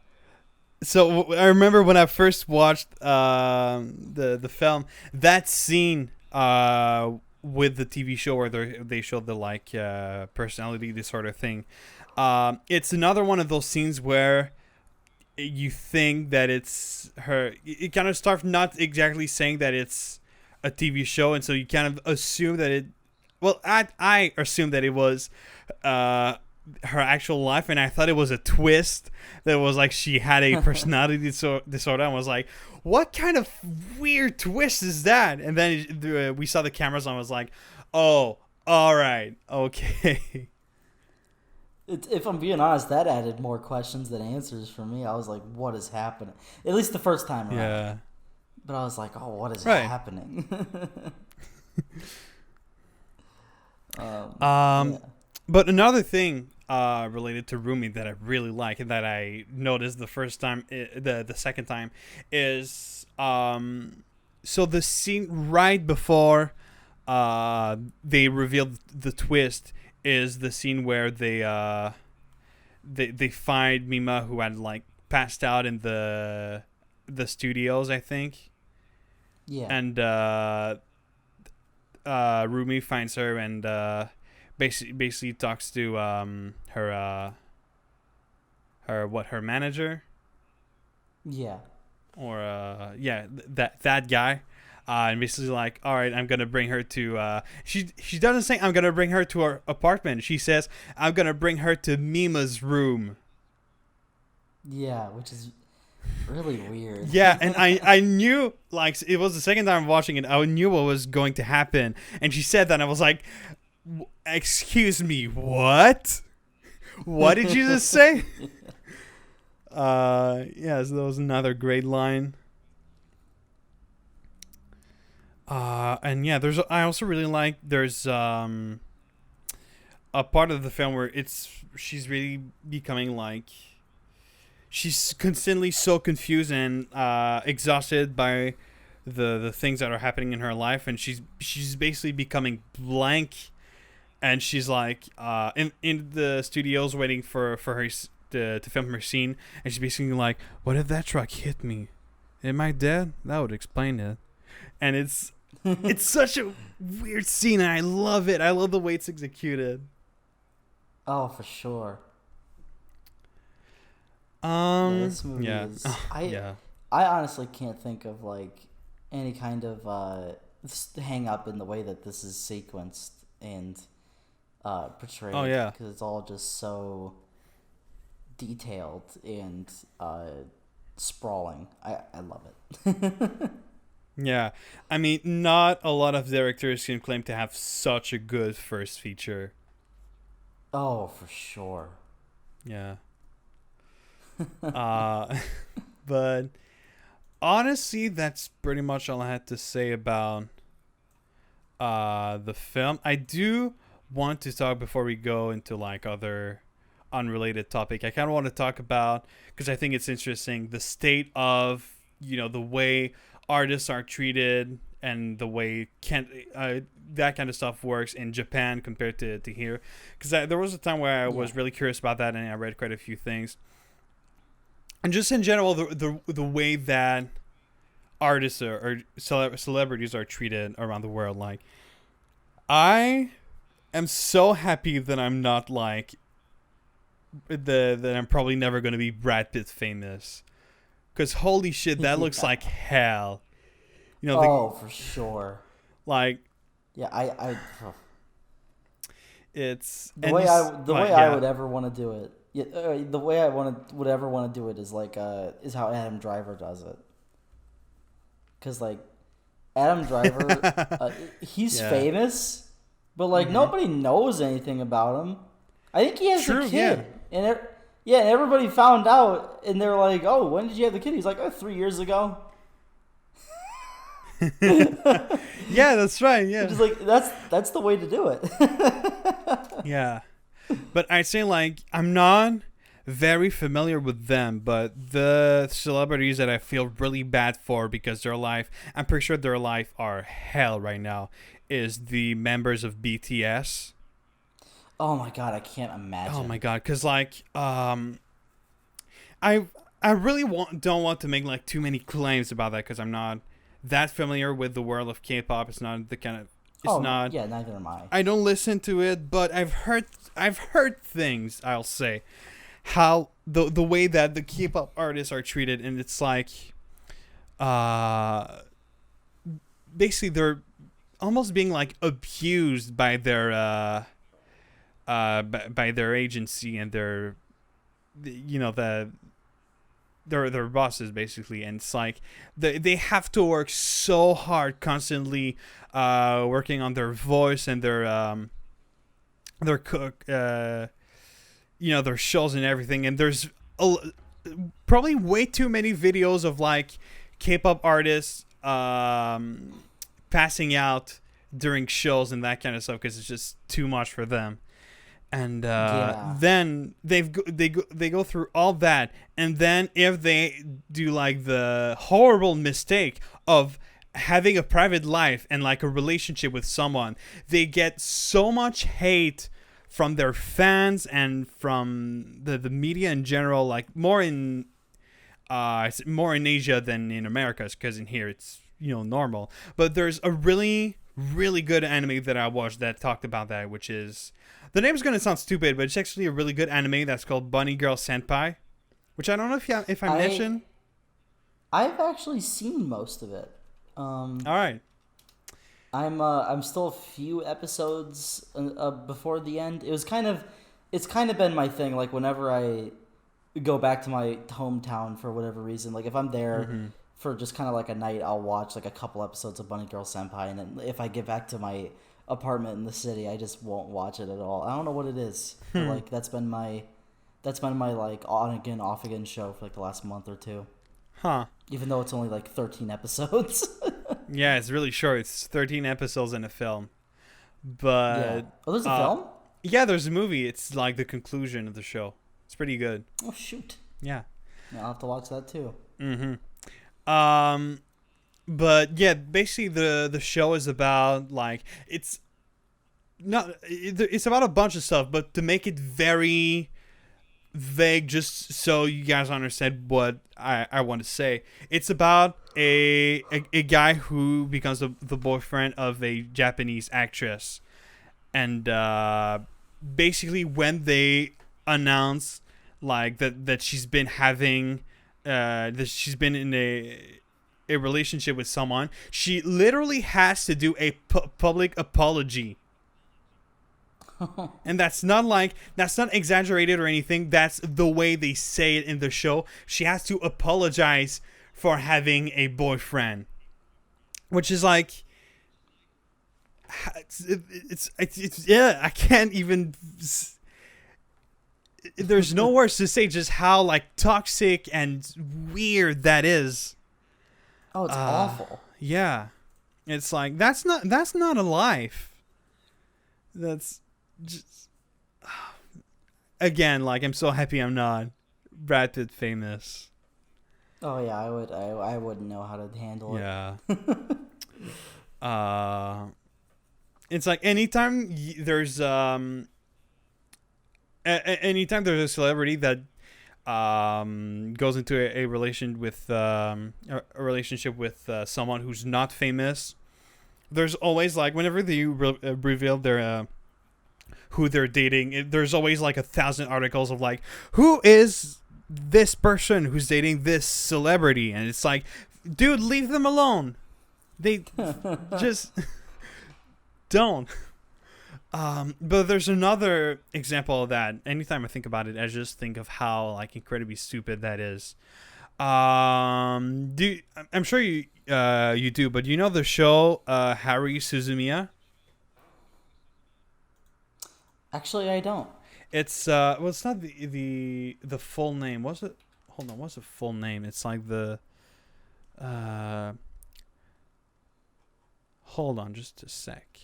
remember when I first watched the film, that scene with the TV show where they showed the like personality disorder thing. It's another one of those scenes where you think that it's her. It kind of starts not exactly saying that it's a TV show, and so you kind of assume that it. Well, I assumed that it was her actual life, and I thought it was a twist that was like she had a personality disorder. And was like, what kind of weird twist is that? And then we saw the cameras on. I was like, oh, all right, okay. If I'm being honest, that added more questions than answers for me. I was like, what is happening? At least the first time around. Yeah. But I was like, oh, what is happening? Yeah. But another thing related to Rumi that I really like and that I noticed the first time, the second time, is so the scene right before they revealed the twist is the scene where they find Mima, who had like passed out in the studios, I think. Yeah. And Rumi finds her and basically talks to her manager. Yeah. Or that guy. And basically like, all right, I'm gonna bring her to. She doesn't say I'm gonna bring her to our apartment. She says I'm gonna bring her to Mima's room. Yeah, which is really weird. Yeah, and I knew, like, it was the second time watching it. I knew what was going to happen, and she said that, and I was like, "Excuse me, what? What did you just say?" Yeah, so that was another great line. And yeah, I also really like there's a part of the film where she's really becoming like she's constantly so confused and exhausted by the things that are happening in her life, and she's basically becoming blank, and she's like in the studios waiting for her to film her scene, and she's basically like, what if that truck hit me? Am I dead? That would explain it. And it's such a weird scene, and I love it. I love the way it's executed. Oh, for sure. This movie is. I honestly can't think of like any kind of hang up in the way that this is sequenced and portrayed. Oh yeah, because it's all just so detailed and sprawling. I love it. Yeah, I mean, not a lot of directors can claim to have such a good first feature. Oh, for sure. Yeah. But honestly, that's pretty much all I had to say about the film. I do want to talk before we go into like other unrelated topic. I kind of want to talk about, because I think it's interesting, the state of, the way artists are treated and the way that kind of stuff works in Japan compared to here. Because there was a time where I was really curious about that, and I read quite a few things. And just in general, the way that artists or celebrities are treated around the world. Like, I am so happy that I'm not like that I'm probably never going to be Brad Pitt famous. Because holy shit, that looks like hell. For sure. Like, yeah, it's the way I would ever want to do it. Yeah, the way I would ever want to do it is like is how Adam Driver does it. Because like Adam Driver, he's famous, but like nobody knows anything about him. I think he has a kid, and everybody found out, and they're like, "Oh, when did you have the kid?" He's like, 3 years ago." Yeah, that's right. Yeah, just like that's the way to do it. Yeah, But I say like I'm not very familiar with them, but the celebrities that I feel really bad for because their life, I'm pretty sure their life are hell right now, is the members of BTS. Oh my god, I can't imagine. Oh my god, because like I really don't want to make like too many claims about that because I'm not that familiar with the world of K-pop. It's not the kind of not. Yeah, neither am I. I don't listen to it, but I've heard things. I'll say how the way that the K-pop artists are treated, and it's like, basically they're almost being like abused by their by their agency and their their bosses basically, and it's like they have to work so hard constantly, working on their voice and their cook their shows and everything, and there's probably way too many videos of like K-pop artists passing out during shows and that kind of stuff because it's just too much for them. And then they go through all that, and then if they do like the horrible mistake of having a private life and like a relationship with someone, they get so much hate from their fans and from the media in general, like more in Asia than in America, because in here it's normal. But there's a really good anime that I watched that talked about that, which is, the name's gonna sound stupid, but it's actually a really good anime that's called Bunny Girl Senpai, which I don't know if I mentioned. I've actually seen most of it. All right. I'm still a few episodes before the end. It's kind of been my thing. Like whenever I go back to my hometown for whatever reason, like if I'm there for just kind of like a night, I'll watch like a couple episodes of Bunny Girl Senpai, and then if I get back to my apartment in the city, I just won't watch it at all. I don't know what it is. But, like that's been my like on again off again show for like the last month or two. Huh. Even though it's only like 13 episodes. Yeah, it's really short. It's 13 episodes in a film. But yeah. Oh, there's a film? Yeah, there's a movie. It's like the conclusion of the show. It's pretty good. Oh shoot. Yeah. I'll have to watch that too. But yeah, basically the show is about like it's about a bunch of stuff, but to make it very vague, just so you guys understand what I want to say, it's about a guy who becomes the boyfriend of a Japanese actress, and basically when they announce like that she's been having that she's been in a relationship with someone, she literally has to do a public apology. And that's not exaggerated or anything. That's the way they say it in the show. She has to apologize for having a boyfriend, which is like, it's yeah, I can't even. There's no words to say just how like toxic and weird that is. Oh, it's awful. Yeah, it's like that's not a life. That's just again, like I'm so happy I'm not Brad Pitt famous. Oh yeah, I wouldn't know how to handle it. Yeah. It's like anytime there's a celebrity that goes into a relationship with someone who's not famous, there's always like whenever they reveal their who they're dating, there's always like 1,000 articles of like, who is this person who's dating this celebrity, and it's like, dude, leave them alone. They just don't. But there's another example of that. Anytime I think about it, I just think of how like incredibly stupid that is. I'm sure you do, but you know the show Haruhi Suzumiya? Actually, I don't. It's well, it's not the full name. Was it? Hold on, what's the full name? It's like the hold on just a sec.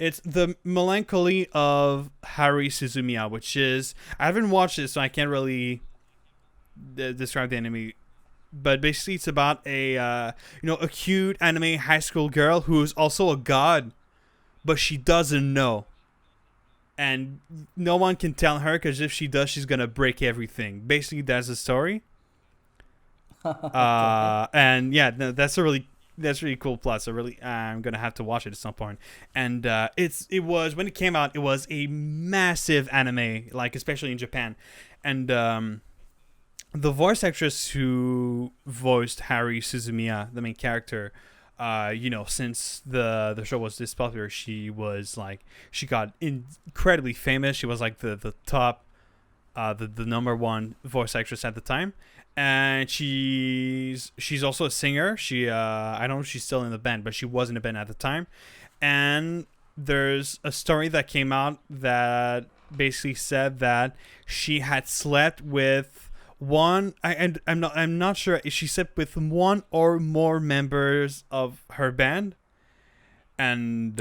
It's the melancholy of Haruhi Suzumiya, which is I haven't watched it, so I can't really describe the anime. But basically, it's about a cute anime high school girl who's also a god, but she doesn't know, and no one can tell her because if she does, she's gonna break everything. Basically, that's the story. Okay. And yeah, no, that's really cool plot. So really, I'm gonna have to watch it at some point. And it was when it came out, it was a massive anime, like especially in Japan, and the voice actress who voiced Haruhi Suzumiya, the main character, since the show was this popular, she got incredibly famous. She was like the top, the number one voice actress at the time, and she's also a singer. I don't know if she's still in the band, but she was in the band at the time. And there's a story that came out that basically said that she had slept with I'm not sure if she slept with one or more members of her band, and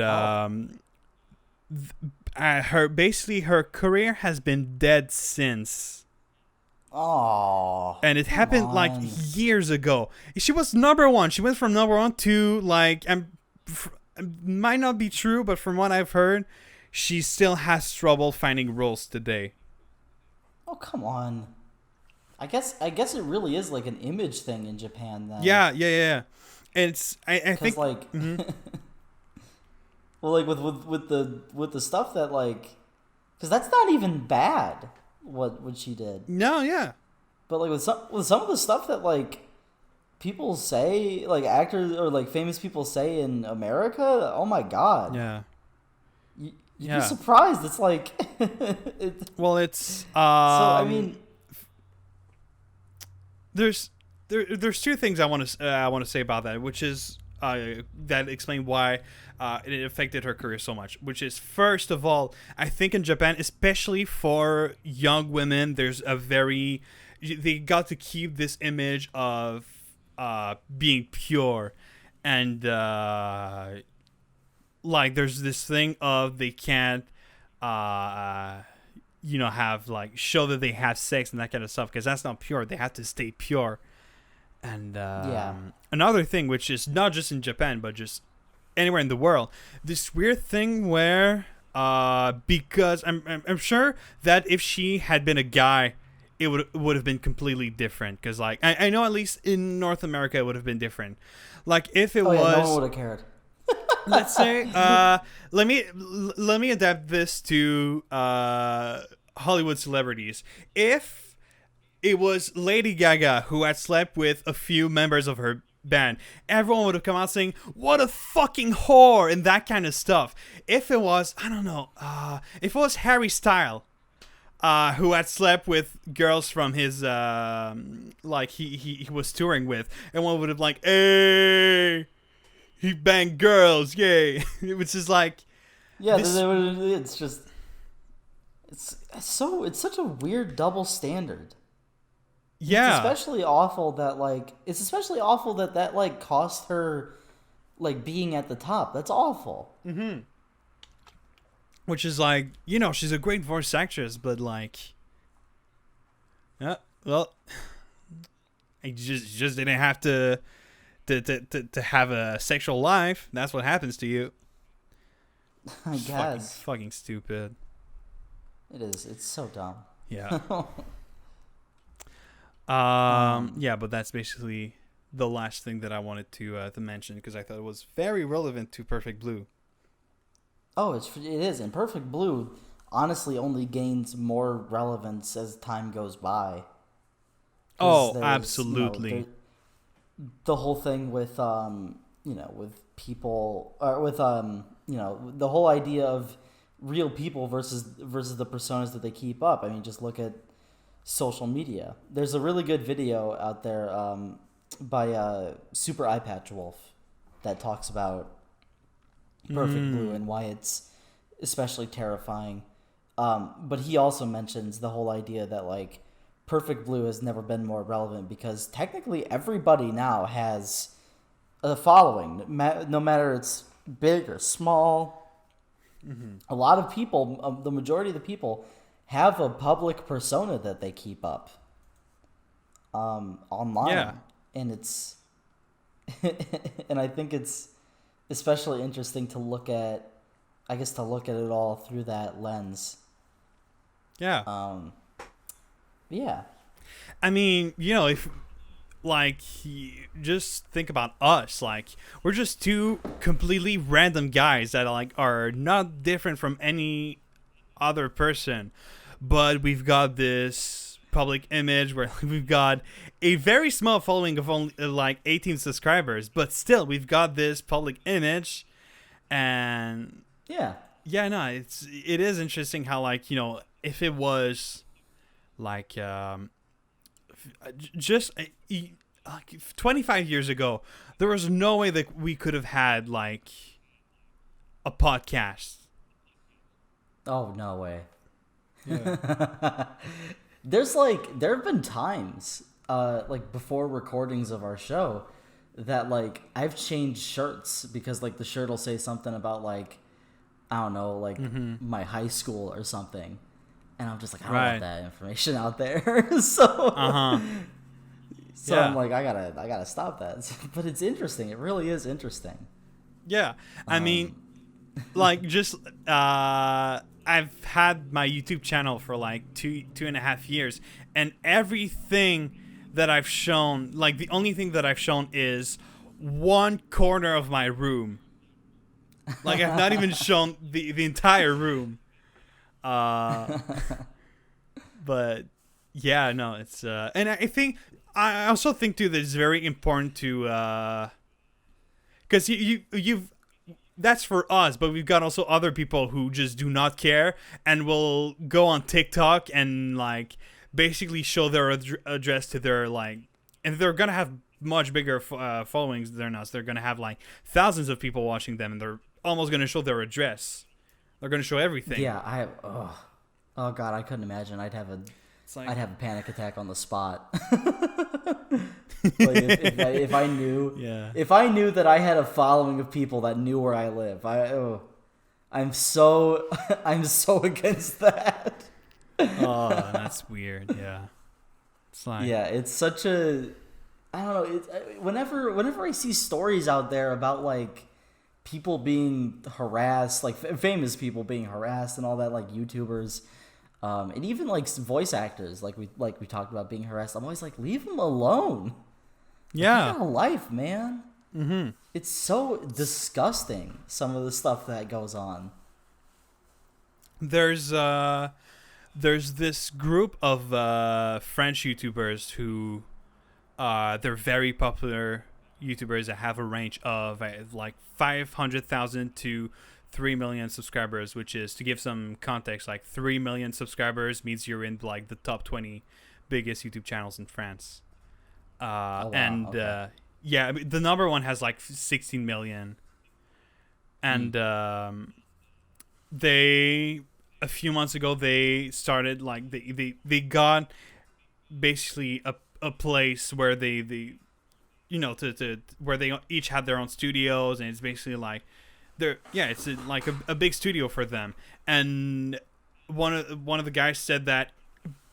her career has been dead since. Oh, and it happened on. like years ago. She was number one. She went from number one to like, might not be true, but from what I've heard, she still has trouble finding roles today. Oh, come on. I guess it really is like an image thing in Japan then. Yeah. It's I think like mm-hmm. well, like with the stuff that like, because that's not even bad what she did. No, yeah. But like with some of the stuff that like people say, like actors or like famous people say in America, oh my god. Yeah. You'd be surprised. It's like it's so I mean, there's two things I want to say about that, which is that explain why it affected her career so much. Which is, first of all, I think in Japan, especially for young women, they got to keep this image of being pure, and like there's this thing of they can't have like show that they have sex and that kind of stuff, because that's not pure. They have to stay pure. And another thing, which is not just in Japan but just anywhere in the world, this weird thing where because I'm sure that if she had been a guy, it would have been completely different, because like I know at least in North America it would have been different. Like if it was, no one would have cared. Let's say let me adapt this to Hollywood celebrities. If it was Lady Gaga who had slept with a few members of her band, everyone would have come out saying, "What a fucking whore," and that kind of stuff. If it was, I don't know, if it was Harry Styles who had slept with girls from his like he was touring with, everyone would have like, "Hey, he banged girls, yay!" Which is like, it's just it's such a weird double standard. Yeah, it's especially awful that like cost her like being at the top. That's awful. Mm-hmm. Which is like, she's a great voice actress, but like, well, I just didn't have to have a sexual life. That's what happens to you. I guess. Fucking stupid. It is. It's so dumb. Yeah. Yeah, but that's basically the last thing that I wanted to mention, because I thought it was very relevant to Perfect Blue. Oh, it is. And Perfect Blue honestly only gains more relevance as time goes by. Oh, absolutely. The whole thing with with people, or with the whole idea of real people versus the personas that they keep up. I mean, just look at social media. There's a really good video out there by Super Eye Patch Wolf that talks about Perfect Blue and why it's especially terrifying. But he also mentions the whole idea that like Perfect Blue has never been more relevant, because technically everybody now has a following, no matter it's big or small. A lot of people, the majority of the people, have a public persona that they keep up online, and it's and I think it's especially interesting to look at, I guess, to look at it all through that lens. Yeah. Yeah. I mean, if like just think about us, like we're just two completely random guys that are not different from any other person, but we've got this public image where we've got a very small following of only 18 subscribers, but still we've got this public image. And no, it is interesting how if it was just 25 years ago, there was no way that we could have had a podcast. Oh, no way. Yeah. There have been times before recordings of our show that I've changed shirts because the shirt will say something about I don't know, my high school or something. And I'm just I don't want that information out there. So I'm I gotta stop that. But it's interesting. It really is interesting. Yeah. I mean, I've had my YouTube channel for 2.5 years, and everything that I've shown, the only thing that I've shown is one corner of my room. I've not even shown the entire room. But yeah, no, it's and I also think too that it's very important to because you've that's for us, but we've got also other people who just do not care and will go on TikTok and basically show their address to their and they're gonna have much bigger followings than us. They're gonna have thousands of people watching them, and they're almost gonna show their address. They're gonna show everything. Yeah, oh god, I couldn't imagine. I'd have a panic attack on the spot. if I knew, if I knew that I had a following of people that knew where I live, I'm so against that. Oh, that's weird. Yeah, it's it's such a, I don't know. It's whenever I see stories out there about people being harassed, famous people being harassed and all that, YouTubers. And even voice actors, we talked about being harassed. I'm always leave them alone. Yeah, they got a life, man. Mm-hmm. It's so disgusting, some of the stuff that goes on. There's this group of French YouTubers who they're very popular YouTubers that have a range of 500,000 to 3 million subscribers, which is, to give some context, 3 million subscribers means you're in the top 20 biggest YouTube channels in France. And okay. The number one has 16 million. And they, a few months ago, they started they got basically a place where they where they each had their own studios, and it's basically it's a big studio for them. And one of the guys said that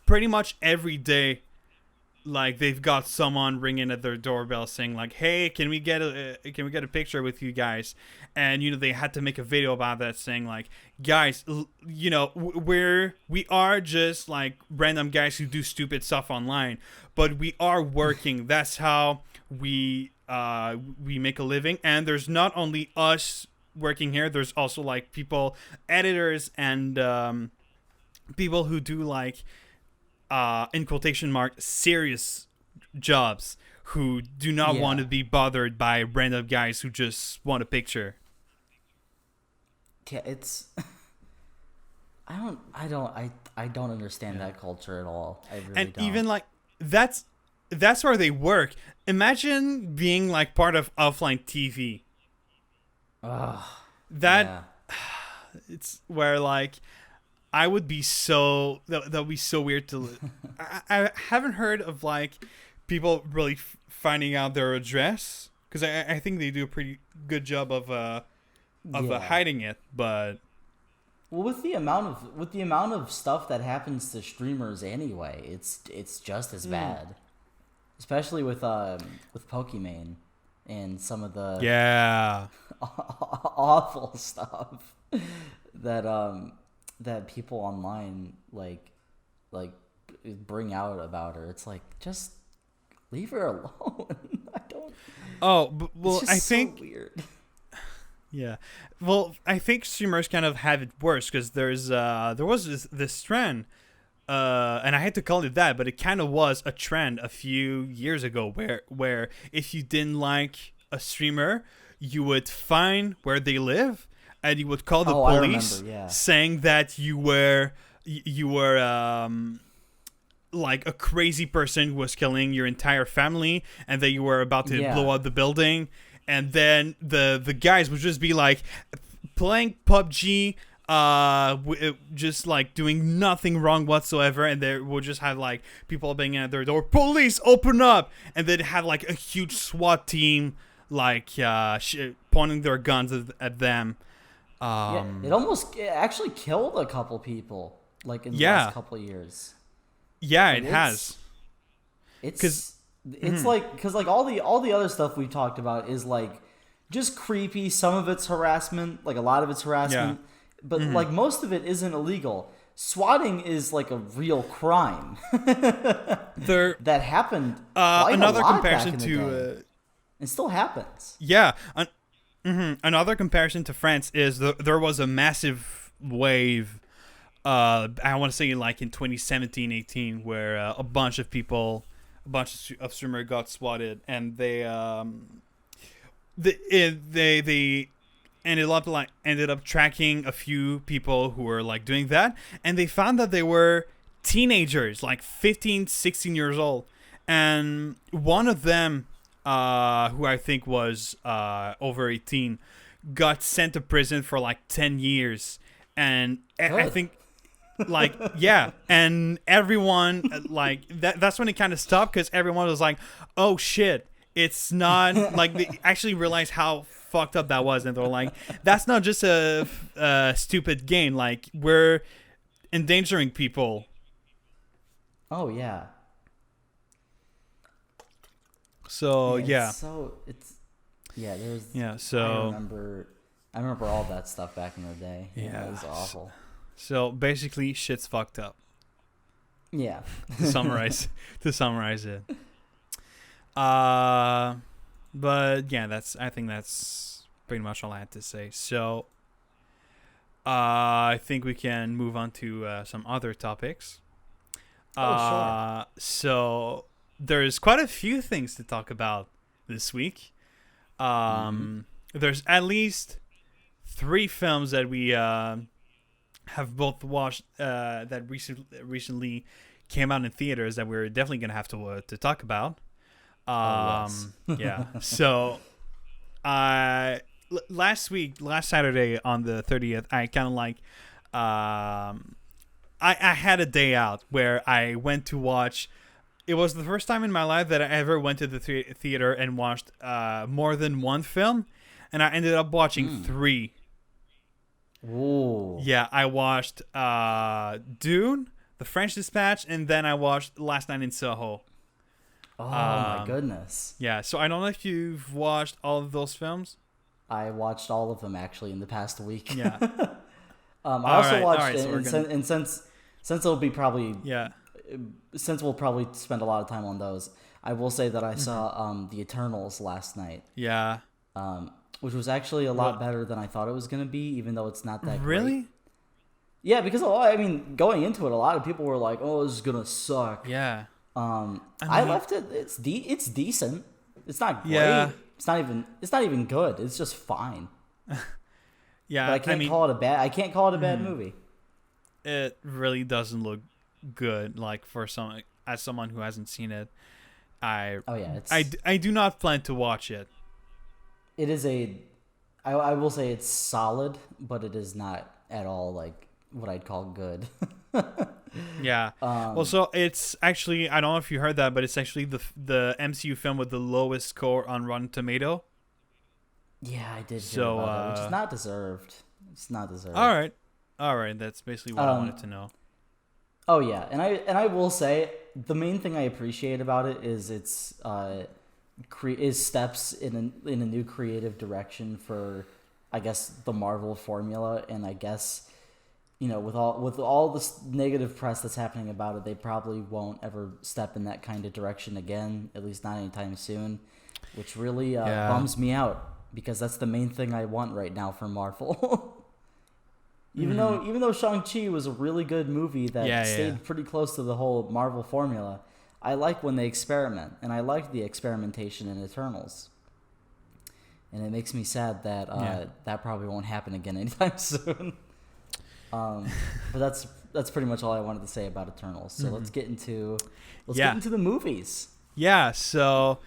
pretty much every day, they've got someone ringing at their doorbell saying hey, can we get a picture with you guys? And they had to make a video about that, saying guys, we are just random guys who do stupid stuff online, but we are working. That's how we make a living. And there's not only us working here, there's also people, editors, and people who do in quotation mark serious jobs, who do not want to be bothered by random guys who just want a picture. Yeah, it's I don't understand that culture at all. I really and don't. Even that's where they work. Imagine being part of offline TV. It's where I would be so that would be so weird to. I haven't heard of people really finding out their address, because I think they do a pretty good job of hiding it. But Well, with the amount of stuff that happens to streamers anyway, it's just as bad, especially with Pokimane and some of the awful stuff that people online like bring out about her. It's like, just leave her alone. I don't. Oh, well, I think so weird. Yeah, well, I think streamers kind of have it worse because there was this trend, and I hate to call it that, but it kind of was a trend a few years ago where if you didn't like a streamer, you would find where they live and you would call the police, saying that you were like a crazy person who was killing your entire family and that you were about to blow up the building. And then the guys would just be like playing PUBG, just like doing nothing wrong whatsoever, and they would just have like people banging at their door, police, open up, and they'd have like a huge SWAT team like pointing their guns at them. It actually killed a couple people like in the last couple of years. Yeah, it has. It's like, because like all the other stuff we talked about is like just creepy. Some of it's harassment, like a lot of it's harassment, but like most of it isn't illegal. Swatting is like a real crime that happened. Another comparison to it still happens. Yeah, another comparison to France is there was a massive wave. I want to say like in 2017-18, where a bunch of streamers got swatted, and they ended up tracking a few people who were like doing that, and they found that they were teenagers, like 15, 16 years old, and one of them, who I think was over 18, got sent to prison for like 10 years, and I think. Like, yeah, and everyone, like, that's when it kind of stopped, because everyone was like, oh shit, it's not, like, they actually realized how fucked up that was, and they're like, that's not just a stupid game, like, we're endangering people. Oh, yeah. So, so I remember all that stuff back in the day. Yeah, it was awful. So basically, shit's fucked up. Yeah. To summarize it. But yeah, I think that's pretty much all I had to say. So, I think we can move on to some other topics. Sure. So there's quite a few things to talk about this week. There's at least 3 films that we have both watched that recently came out in theaters that we're definitely gonna have to talk about. Yeah. So, last Saturday on the 30th, I kind of like, I had a day out where I went to watch. It was the first time in my life that I ever went to the theater and watched more than one film, and I ended up watching 3. Ooh. Yeah, I watched Dune, The French Dispatch, and then I watched Last Night in Soho. Oh my goodness. Yeah, so I don't know if you've watched all of those films. I watched all of them actually in the past week. Yeah. I also watched since it'll be probably since we'll probably spend a lot of time on those, I will say that I saw The Eternals last night. Yeah. Which was actually a lot better than I thought it was going to be, even though it's not that really great. Yeah, because going into it, a lot of people were like, "Oh, this is gonna suck." Yeah. I left it. It's decent. It's not great. Yeah. It's not even good. It's just fine. Yeah. But I can't call it a bad movie. It really doesn't look good. Like as someone who hasn't seen it, I do not plan to watch it. It is I will say it's solid, but it is not at all like what I'd call good. Yeah. Well, so it's actually, I don't know if you heard that, but it's actually the MCU film with the lowest score on Rotten Tomato. Yeah, I did hear about that, which is not deserved. It's not deserved. All right. All right, that's basically what I wanted to know. Oh yeah, and I will say the main thing I appreciate about it is its is steps in a new creative direction for, I guess, the Marvel formula, and I guess, with all this negative press that's happening about it, they probably won't ever step in that kind of direction again, at least not anytime soon, which really bums me out because that's the main thing I want right now for Marvel. Even though Shang-Chi was a really good movie that stayed pretty close to the whole Marvel formula, I like when they experiment, and I like the experimentation in Eternals. And it makes me sad that that probably won't happen again anytime soon. But that's pretty much all I wanted to say about Eternals. So let's get into the movies. Yeah, so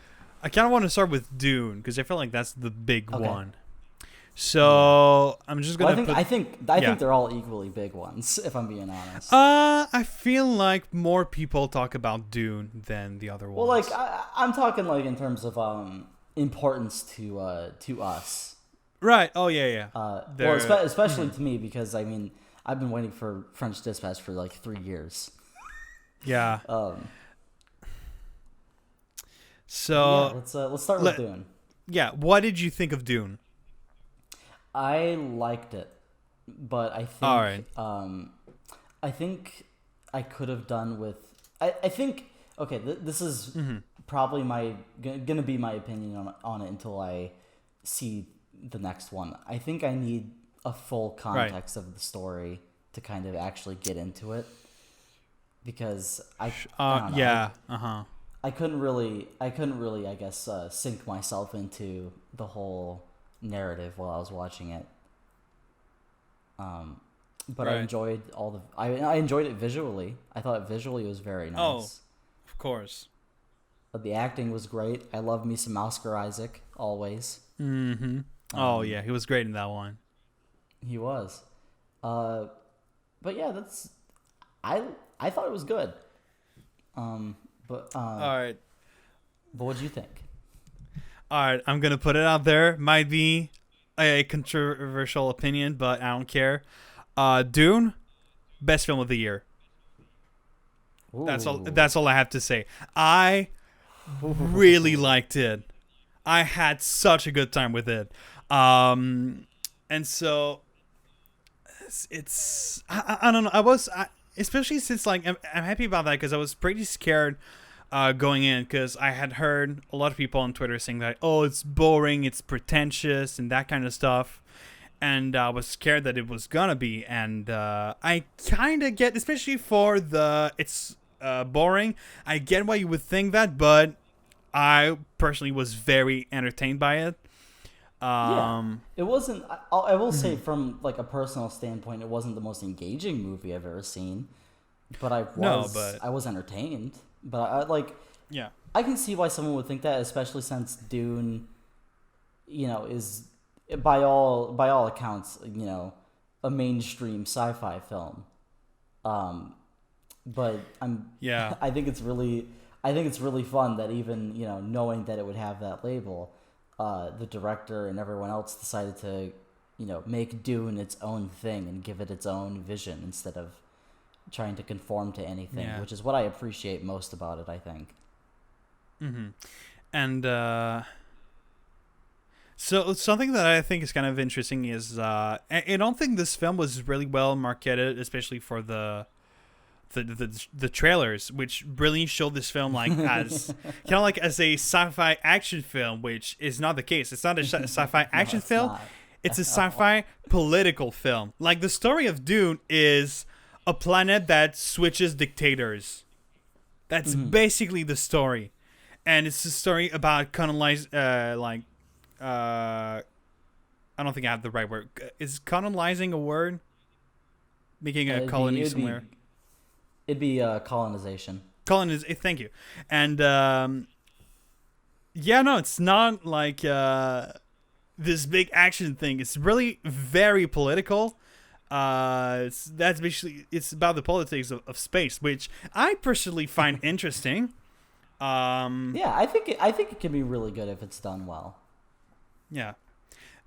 I kind of want to start with Dune because I feel like that's the big one. So I'm just gonna. I think they're all equally big ones, if I'm being honest. I feel like more people talk about Dune than the other ones. Well, like I'm talking like in terms of importance to us. Right. Oh yeah. Well, especially to me because I mean I've been waiting for French Dispatch for like 3 years. Yeah. So let's start with Dune. Yeah. What did you think of Dune? I liked it, but I think I think I could have done with. I think this is probably gonna be my opinion on it until I see the next one. I think I need a full context of the story to kind of actually get into it because I couldn't really I guess sink myself into the whole narrative while I was watching it. But I enjoyed I enjoyed it visually. I thought visually it was very nice. Oh, of course. But the acting was great. I love me some Oscar Isaac always. Mm-hmm. Oh yeah, he was great in that one. He was. But yeah, I thought it was good. All right. But what do you think? All right, I'm going to put it out there. Might be a controversial opinion, but I don't care. Dune, best film of the year. Ooh. That's all I have to say. I really liked it. I had such a good time with it. And so it's I don't know. Especially since like I'm happy about that because I was pretty scared going in because I had heard a lot of people on Twitter saying that, oh, it's boring, it's pretentious, and that kind of stuff. And I was scared that it was gonna be. And I kind of get, especially for it's boring, I get why you would think that, but I personally was very entertained by it. It wasn't, I will say from like a personal standpoint, it wasn't the most engaging movie I've ever seen. But I was entertained. But I can see why someone would think that, especially since Dune, is by all accounts, a mainstream sci-fi film. But I think it's really fun that even knowing that it would have that label, the director and everyone else decided to make Dune its own thing and give it its own vision instead of trying to conform to anything, which is what I appreciate most about it, I think. Mm-hmm. And so something that I think is kind of interesting is I don't think this film was really well marketed, especially for the trailers, which really showed this film like as kind of like as a sci-fi action film, which is not the case. It's not a sci-fi action film. Not. It's a sci-fi political film. Like the story of Dune is a planet that switches dictators. That's basically the story, and it's a story about I don't think I have the right word. Is colonizing a word? Making a colony somewhere. It'd be colonization. Thank you. And it's not like this big action thing. It's really very political. It's about the politics of space, which I personally find interesting. I think it can be really good if it's done well. Yeah,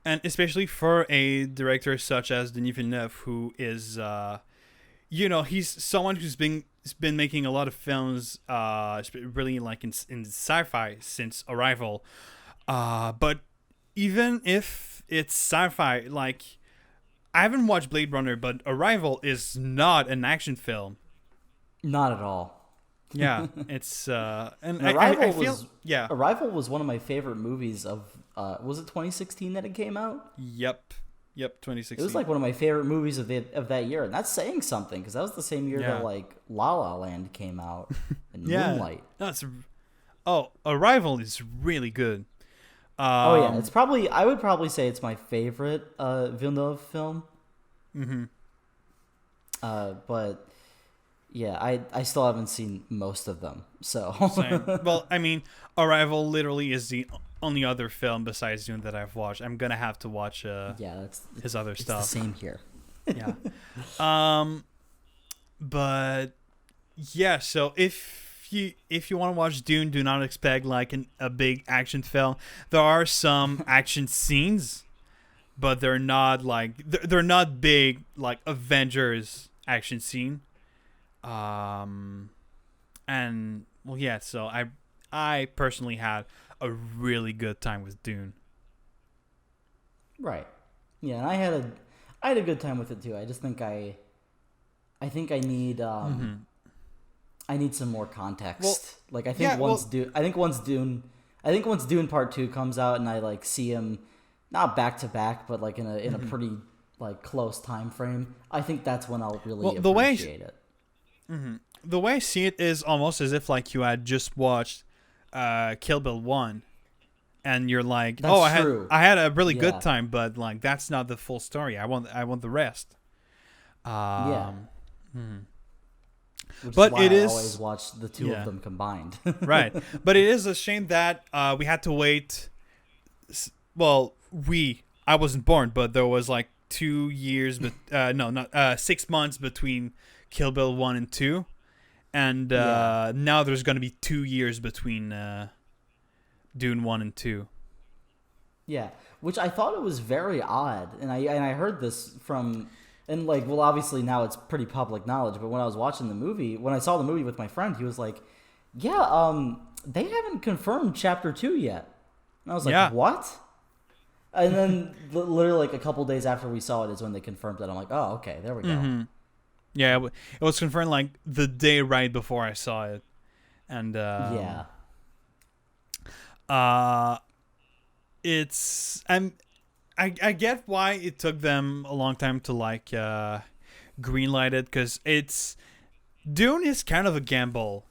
and especially for a director such as Denis Villeneuve, who is, he's someone who's been making a lot of films, really like in sci-fi since Arrival. But even if it's sci-fi, like I haven't watched Blade Runner, but Arrival is not an action film. Not at all. Yeah, it's and Arrival I feel yeah. Arrival was one of my favorite movies of. Was it 2016 that it came out? Yep, 2016. It was like one of my favorite movies of that year, and that's saying something because that was the same year that like La La Land came out and Moonlight. Arrival is really good. It's probably I would probably say it's my favorite Villeneuve film. Mm-hmm. But yeah, I still haven't seen most of them. So Same. Well, I mean, Arrival literally is the only other film besides Dune that I've watched. I'm gonna have to watch his other stuff. It's the same here. Yeah. But yeah, so if you want to watch Dune, do not expect like a big action film. There are some action scenes, but they're not like they're not big like Avengers action scene. And well, yeah. So I personally had a really good time with Dune. Right. Yeah, and I had a good time with it too. I just think I need I need some more context. Well, like I think once Dune Part 2 comes out and I like see him not back to back but like in a pretty like close time frame, I think that's when I'll really appreciate it. Mm-hmm. The way I see it is almost as if like you had just watched Kill Bill 1 and you're like, I had a really good time, but like that's not the full story. I want the rest. But it is I always watch the two of them combined. Right. But it is a shame that we had to wait. Well, I wasn't born, but there was like 2 years, but 6 months between Kill Bill 1 and 2. And now there's going to be 2 years between Dune 1 and 2. Yeah, which I thought it was very odd. And I heard this from... And, like, well, obviously now it's pretty public knowledge, but when I was watching the movie, when I saw the movie with my friend, he was like, they haven't confirmed Chapter 2 yet. And I was like, what? And then literally like a couple days after we saw it is when they confirmed it. I'm like, oh, okay, there we go. Mm-hmm. Yeah, it was confirmed, like, the day right before I saw it. And, it's... I get why it took them a long time to like greenlight it, because Dune is kind of a gamble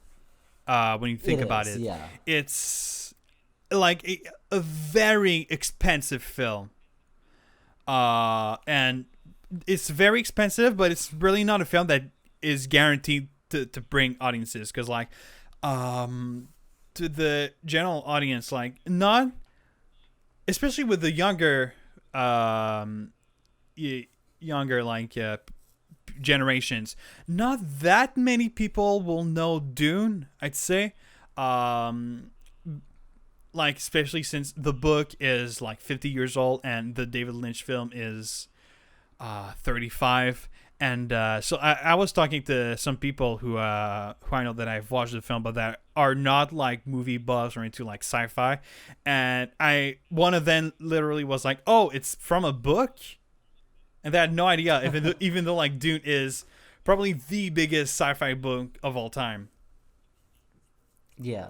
when you think about it. Yeah. It's like a very expensive film, and it's very expensive, but it's really not a film that is guaranteed to bring audiences, because like to the general audience, like not especially with the younger generations, not that many people will know Dune, I'd say. Like, especially since the book is like 50 years old and the David Lynch film is 35. And so I was talking to some people who I know that I've watched the film, but that are not like movie buffs or into like sci-fi. And one of them literally was like, "Oh, it's from a book," and they had no idea. Even though like Dune is probably the biggest sci-fi book of all time. Yeah,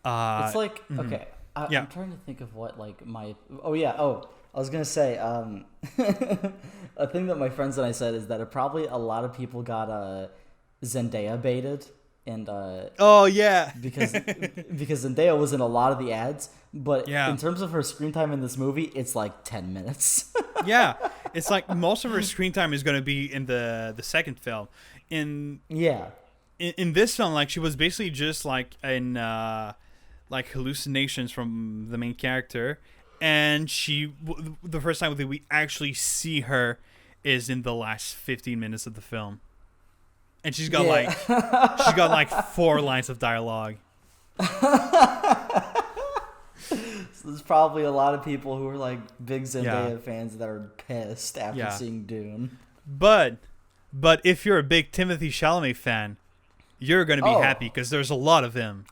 it's like okay. I'm trying to think of what like my I was going to say, a thing that my friends and I said is that probably a lot of people got Zendaya baited. And because Zendaya was in a lot of the ads. But in terms of her screen time in this movie, it's like 10 minutes. Yeah. It's like most of her screen time is going to be in the second film. In this film, like she was basically just like in like hallucinations from the main character. And the first time that we actually see her is in the last 15 minutes of the film, and she's got like 4 lines of dialogue. So there's probably a lot of people who are like big Zendaya fans that are pissed after seeing Dune. But if you're a big Timothée Chalamet fan, you're going to be happy because there's a lot of him.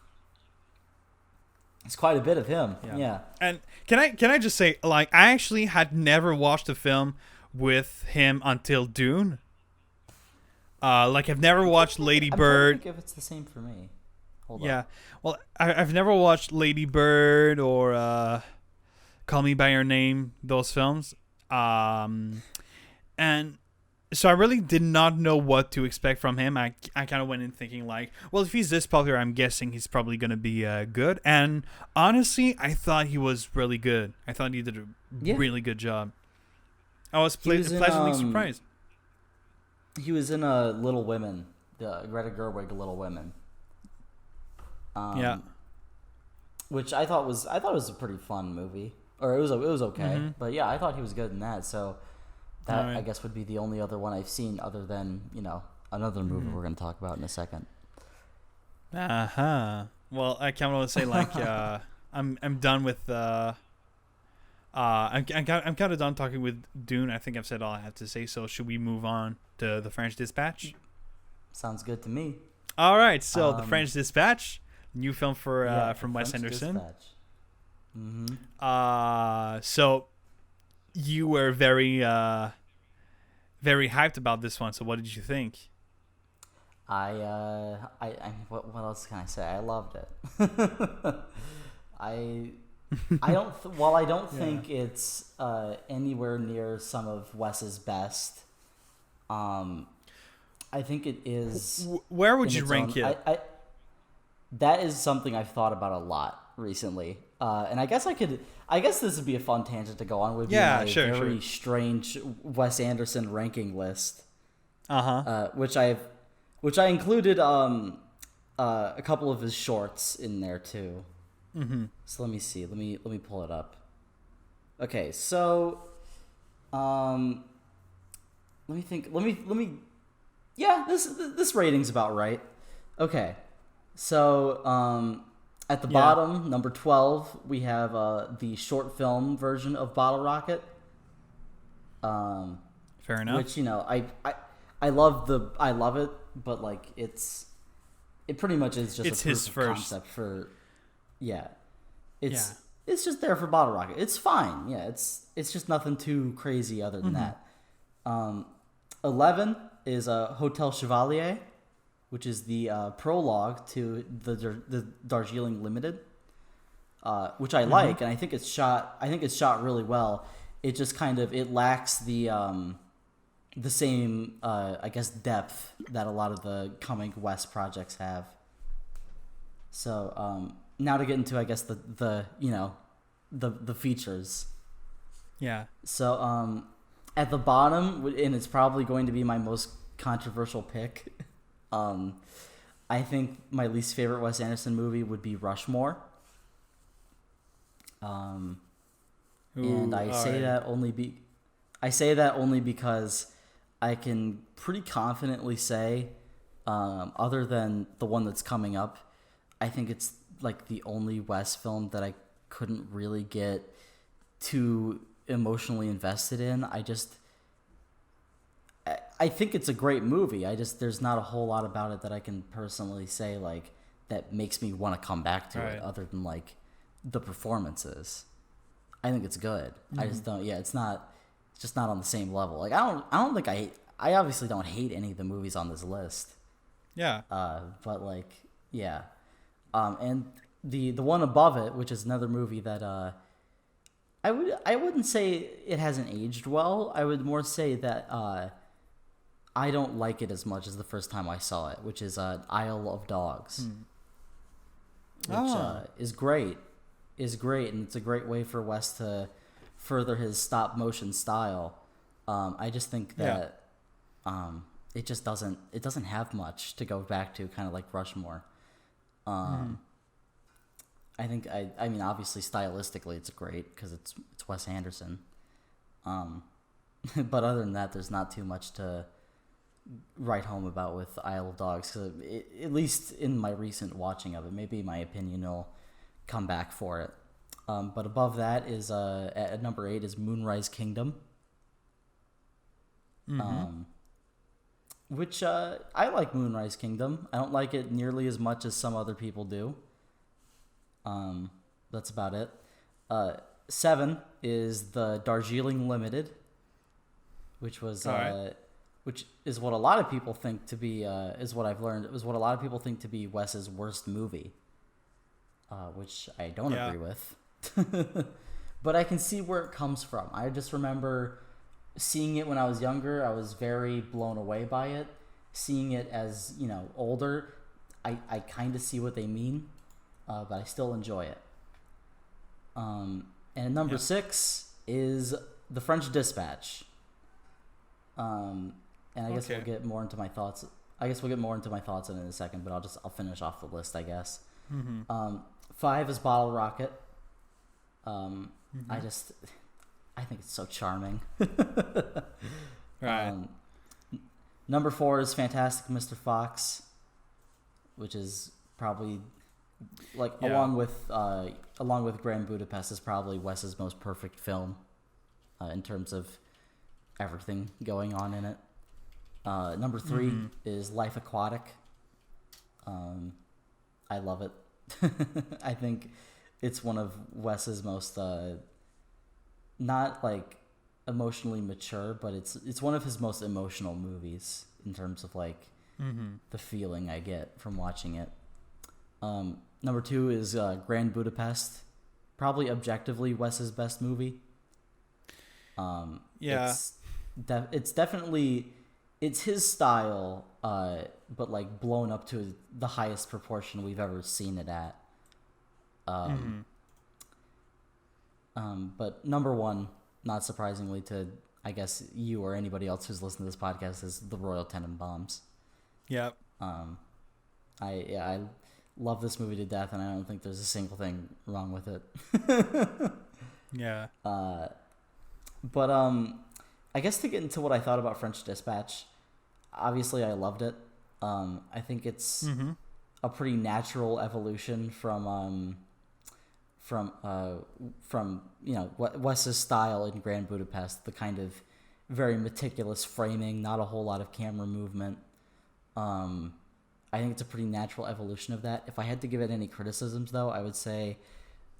It's quite a bit of him. Yeah. And can I just say, like, I actually had never watched a film with him until Dune. Like, I've never watched Lady Bird. I'm trying to think if it's the same for me. Hold Yeah. on. Well, I've never watched Lady Bird or Call Me by Your Name, those films. And so I really did not know what to expect from him. I kind of went in thinking like, well, if he's this popular, I'm guessing he's probably going to be good. And honestly, I thought he was really good. I thought he did a really good job. I was pleasantly surprised. He was in Little Women, the Greta Gerwig Little Women. Which I thought was a pretty fun movie, or it was okay. But yeah, I thought he was good in that. So that I guess would be the only other one I've seen, other than another movie we're going to talk about in a second. Well, I kind of want to say like I'm done with I'm kind of done talking with Dune. I think I've said all I have to say. So should we move on to The French Dispatch? Sounds good to me. All right. So The French Dispatch, new film from Wes Anderson. So you were very hyped about this one. So what did you think? What else can I say? I loved it. I don't think it's anywhere near some of Wes's best. I think it is. Where would you rank it? That is something I've thought about a lot recently, and I guess this would be a fun tangent to go on. Would be my very strange Wes Anderson ranking list. Which I included a couple of his shorts in there too. So let me see. Let me pull it up. Okay, so let me think. Let me. Yeah, this rating's about right. Okay, so at the bottom, number 12, we have the short film version of Bottle Rocket. Fair enough. Which I love it, but like it pretty much is just it's a his proof of concept for. It's just there for Bottle Rocket. It's fine. Yeah, it's just nothing too crazy other than that. 11 is Hotel Chevalier, which is the prologue to the Darjeeling Limited, which I like, and I think it's shot really well. It just kind of lacks the same I guess depth that a lot of the coming West projects have. So now to get into I guess the features. Yeah. So at the bottom, and it's probably going to be my most controversial pick. I think my least favorite Wes Anderson movie would be Rushmore. And I say that only because I can pretty confidently say, other than the one that's coming up, I think it's like the only Wes film that I couldn't really get too emotionally invested in. I think it's a great movie. There's not a whole lot about it that I can personally say like that makes me want to come back to it, other than like the performances. I think it's good. I just don't. Yeah, it's just not on the same level. Like I don't think I obviously don't hate any of the movies on this list. Yeah. But like yeah, and the one above it, which is another movie that I wouldn't say it hasn't aged well. I would more say that I don't like it as much as the first time I saw it, which is Isle of Dogs, which is great, and it's a great way for Wes to further his stop motion style. I just think that it just doesn't have much to go back to, kind of like Rushmore. I think I mean obviously stylistically it's great because it's Wes Anderson, but other than that, there's not too much to write home about with Isle of Dogs. Cause at least in my recent watching of it, maybe my opinion will come back for it. But above that is at number 8 is Moonrise Kingdom. Mm-hmm. Which I like Moonrise Kingdom. I don't like it nearly as much as some other people do. That's about it. 7 is the Darjeeling Limited, which was which is what a lot of people think to be is what I've learned. It was what a lot of people think to be Wes's worst movie, which I don't agree with. But I can see where it comes from. I just remember seeing it when I was younger. I was very blown away by it. Seeing it as, older, I kind of see what they mean, but I still enjoy it. And number 6 is The French Dispatch. And I guess we'll get more into my thoughts. I guess we'll get more into my thoughts in a second, but I'll finish off the list, I guess. 5 is Bottle Rocket. I think it's so charming. Right. Number 4 is Fantastic Mr. Fox, which is probably along with Grand Budapest, is probably Wes's most perfect film in terms of everything going on in it. Number 3 is Life Aquatic. I love it. I think it's one of Wes's most not like emotionally mature, but it's one of his most emotional movies in terms of the feeling I get from watching it. Number 2 is Grand Budapest, probably objectively Wes's best movie. It's definitely his style, but blown up to the highest proportion we've ever seen it at. But number 1, not surprisingly to, I guess, you or anybody else who's listening to this podcast, is The Royal Tenenbaums. Yep. I love this movie to death, and I don't think there's a single thing wrong with it. Yeah. But I guess to get into what I thought about French Dispatch, obviously I loved it. I think it's a pretty natural evolution from Wes's style in Grand Budapest, the kind of very meticulous framing, not a whole lot of camera movement. I think it's a pretty natural evolution of that. If I had to give it any criticisms, though, I would say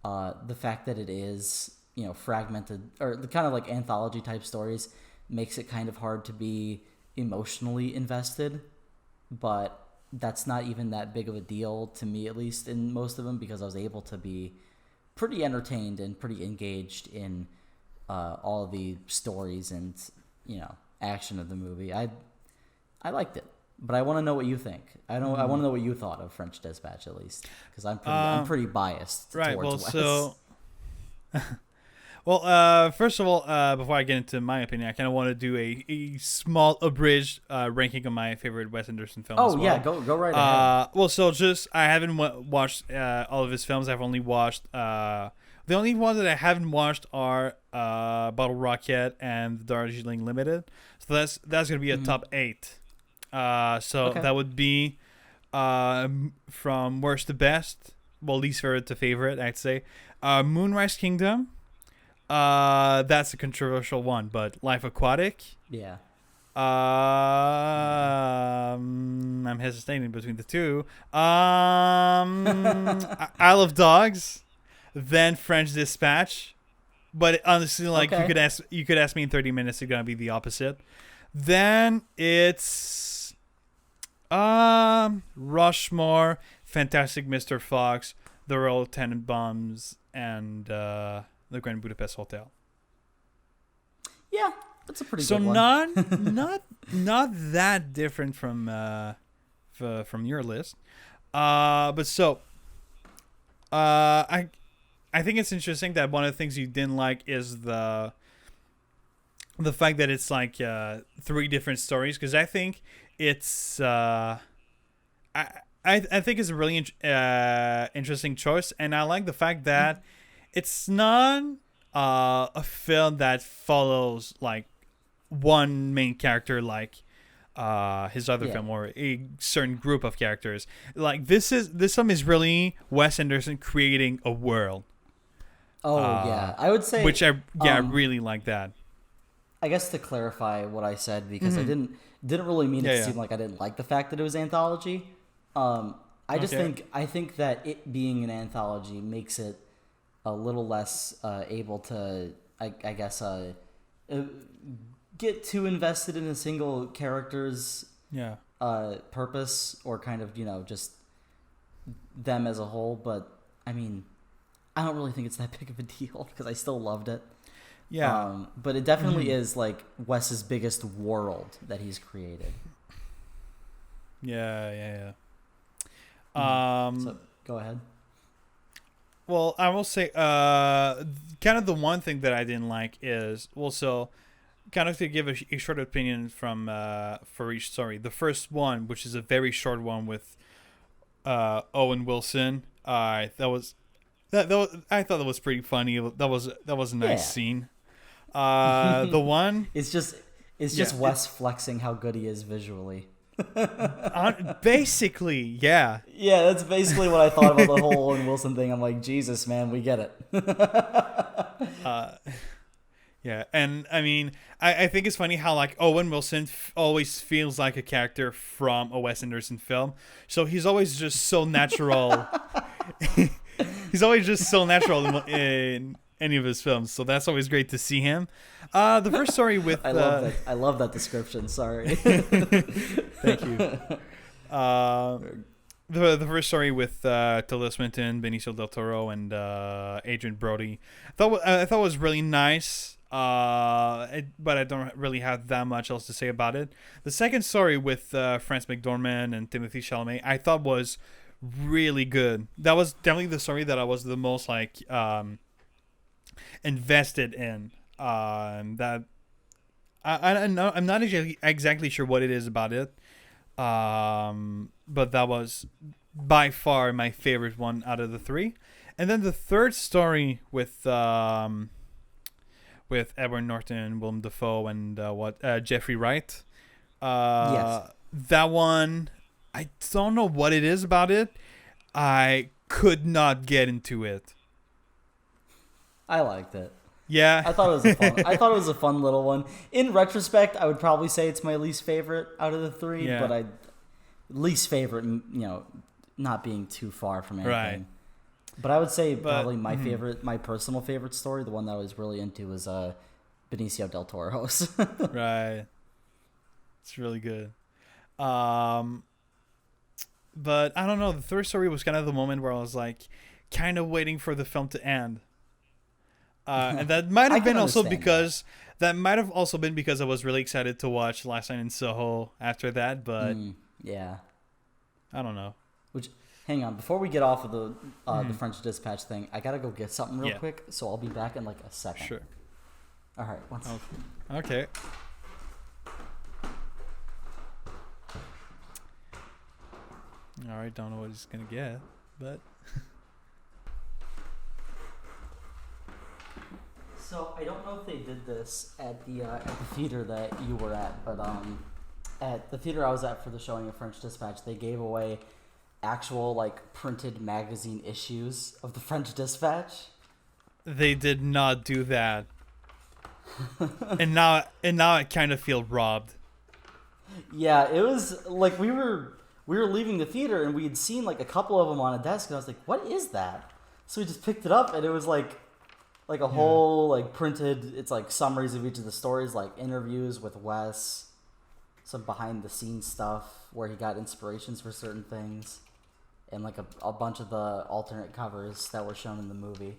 the fact that it is, fragmented, or the kind of anthology type stories, makes it kind of hard to be emotionally invested. But that's not even that big of a deal to me, at least in most of them, because I was able to be pretty entertained and pretty engaged in all of the stories and action of the movie. I liked it, but I want to know what you think. I want to know what you thought of French Dispatch, at least, because I'm pretty biased towards Wes. First of all, before I get into my opinion, I kind of want to do a small abridged ranking of my favorite Wes Anderson films. Oh, yeah, go right ahead. I haven't watched all of his films. I've only watched the only ones that I haven't watched are Bottle Rocket and Darjeeling Limited. So that's gonna be a top 8. That would be from worst to best, least favorite to favorite, I'd say. Moonrise Kingdom. That's a controversial one, but Life Aquatic. Yeah. I'm hesitating between the two. Isle of Dogs, then French Dispatch. But honestly, you could ask me in 30 minutes, it's gonna be the opposite. Then it's Rushmore, Fantastic Mr. Fox, The Royal Tenenbaums, and the Grand Budapest Hotel. Yeah, that's a pretty good one. not that different from your list. I think it's interesting that one of the things you didn't like is the fact that it's 3 different stories, because I think it's I think it's a really interesting choice, and I like the fact that it's not a film that follows one main character his other film, or a certain group of characters. This film is really Wes Anderson creating a world. Oh yeah, I would say. Which I really like that. I guess to clarify what I said, because I didn't really mean it to seem like I didn't like the fact that it was anthology. I just think that it being an anthology makes it a little less able to, I guess, get too invested in a single character's purpose, or kind of, just them as a whole. But I mean, I don't really think it's that big of a deal because I still loved it. Yeah. But it definitely is like Wes's biggest world that he's created. Yeah. So go ahead. Well, I will say, kind of the one thing that I didn't like is, well, so kind of to give a short opinion from for each story. The first one, which is a very short one with Owen Wilson, that was I thought that was pretty funny. That was a nice scene. The one it's just Wes flexing how good he is visually. Basically, yeah. Yeah, that's basically what I thought about the whole Owen Wilson thing. I'm like, Jesus, man, we get it. Yeah, and I mean, I think it's funny how like Owen Wilson always feels like a character from a Wes Anderson film. So he's always just so natural. He's always just so natural in any of his films. So that's always great to see him. The first story with I love that description. Sorry. Thank you. The first story with Tilda Swinton, Benicio del Toro, and Adrian Brody, I thought was really nice. But I don't really have that much else to say about it. The second story with Frances McDormand and Timothée Chalamet, I thought was really good. That was definitely the story that I was the most like invested in. That I'm not exactly sure what it is about it. But that was by far my favorite one out of the three. And then the third story with Edward Norton, Willem Dafoe, and Jeffrey Wright. Yes. That one, I don't know what it is about it. I could not get into it. I liked it. Yeah. I thought it was a fun little one. In retrospect, I would probably say it's my least favorite out of the three, but least favorite, not being too far from anything. Right. But I would say probably my favorite, my personal favorite story, the one that I was really into, was Benicio del Toro's. Right. It's really good. But I don't know. The third story was kind of the moment where I was like, kind of waiting for the film to end. And that might have been also because that might have also been because I was really excited to watch Last Night in Soho after that. But yeah, I don't know. Hang on, before we get off of the French Dispatch thing, I gotta go get something real quick. So I'll be back in like a second. Sure. All right. Okay. All right. Don't know what he's gonna get, but. So I don't know if they did this at the theater that you were at, but at the theater I was at for the showing of French Dispatch, they gave away actual like printed magazine issues of the French Dispatch. They did not do that. and now I kind of feel robbed. Yeah, it was like we were leaving the theater and we had seen like a couple of them on a desk and I was like, "What is that?" So we just picked it up and it was like a whole like printed, it's like summaries of each of the stories, like interviews with Wes, some behind the scenes stuff where he got inspirations for certain things, and like a bunch of the alternate covers that were shown in the movie.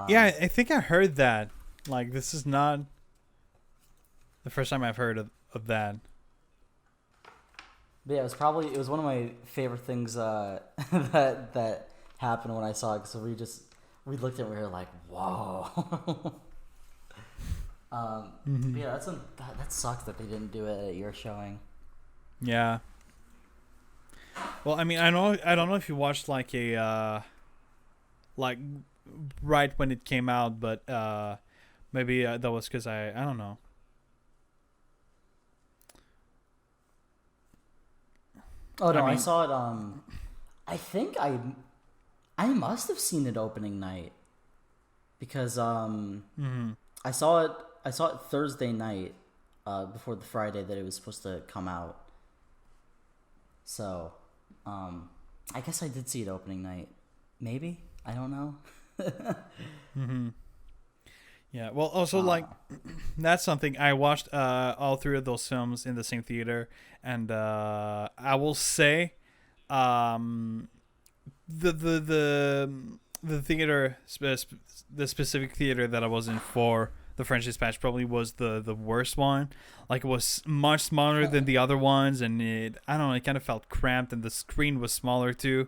Yeah, I think I heard that. Like, this is not the first time I've heard of that. But yeah, it was one of my favorite things that happened when I saw it. So we looked at it and we were like, whoa. Yeah, that sucks that they didn't do it at your showing. Yeah. Well, I mean, I don't know if you watched like a like right when it came out, but maybe that was because I don't know. Oh no, I saw it. I think I must have seen it opening night because Mm-hmm. I saw it Thursday night before the Friday that it was supposed to come out. So, I guess I did see it opening night. Maybe, I don't know. Mm-hmm. Yeah, well, also like that's something I watched all three of those films in the same theater, and I will say, the theater, the specific theater that I was in for the French Dispatch probably was the worst one. Like, it was much smaller than the other ones, and it kind of felt cramped, and the screen was smaller too.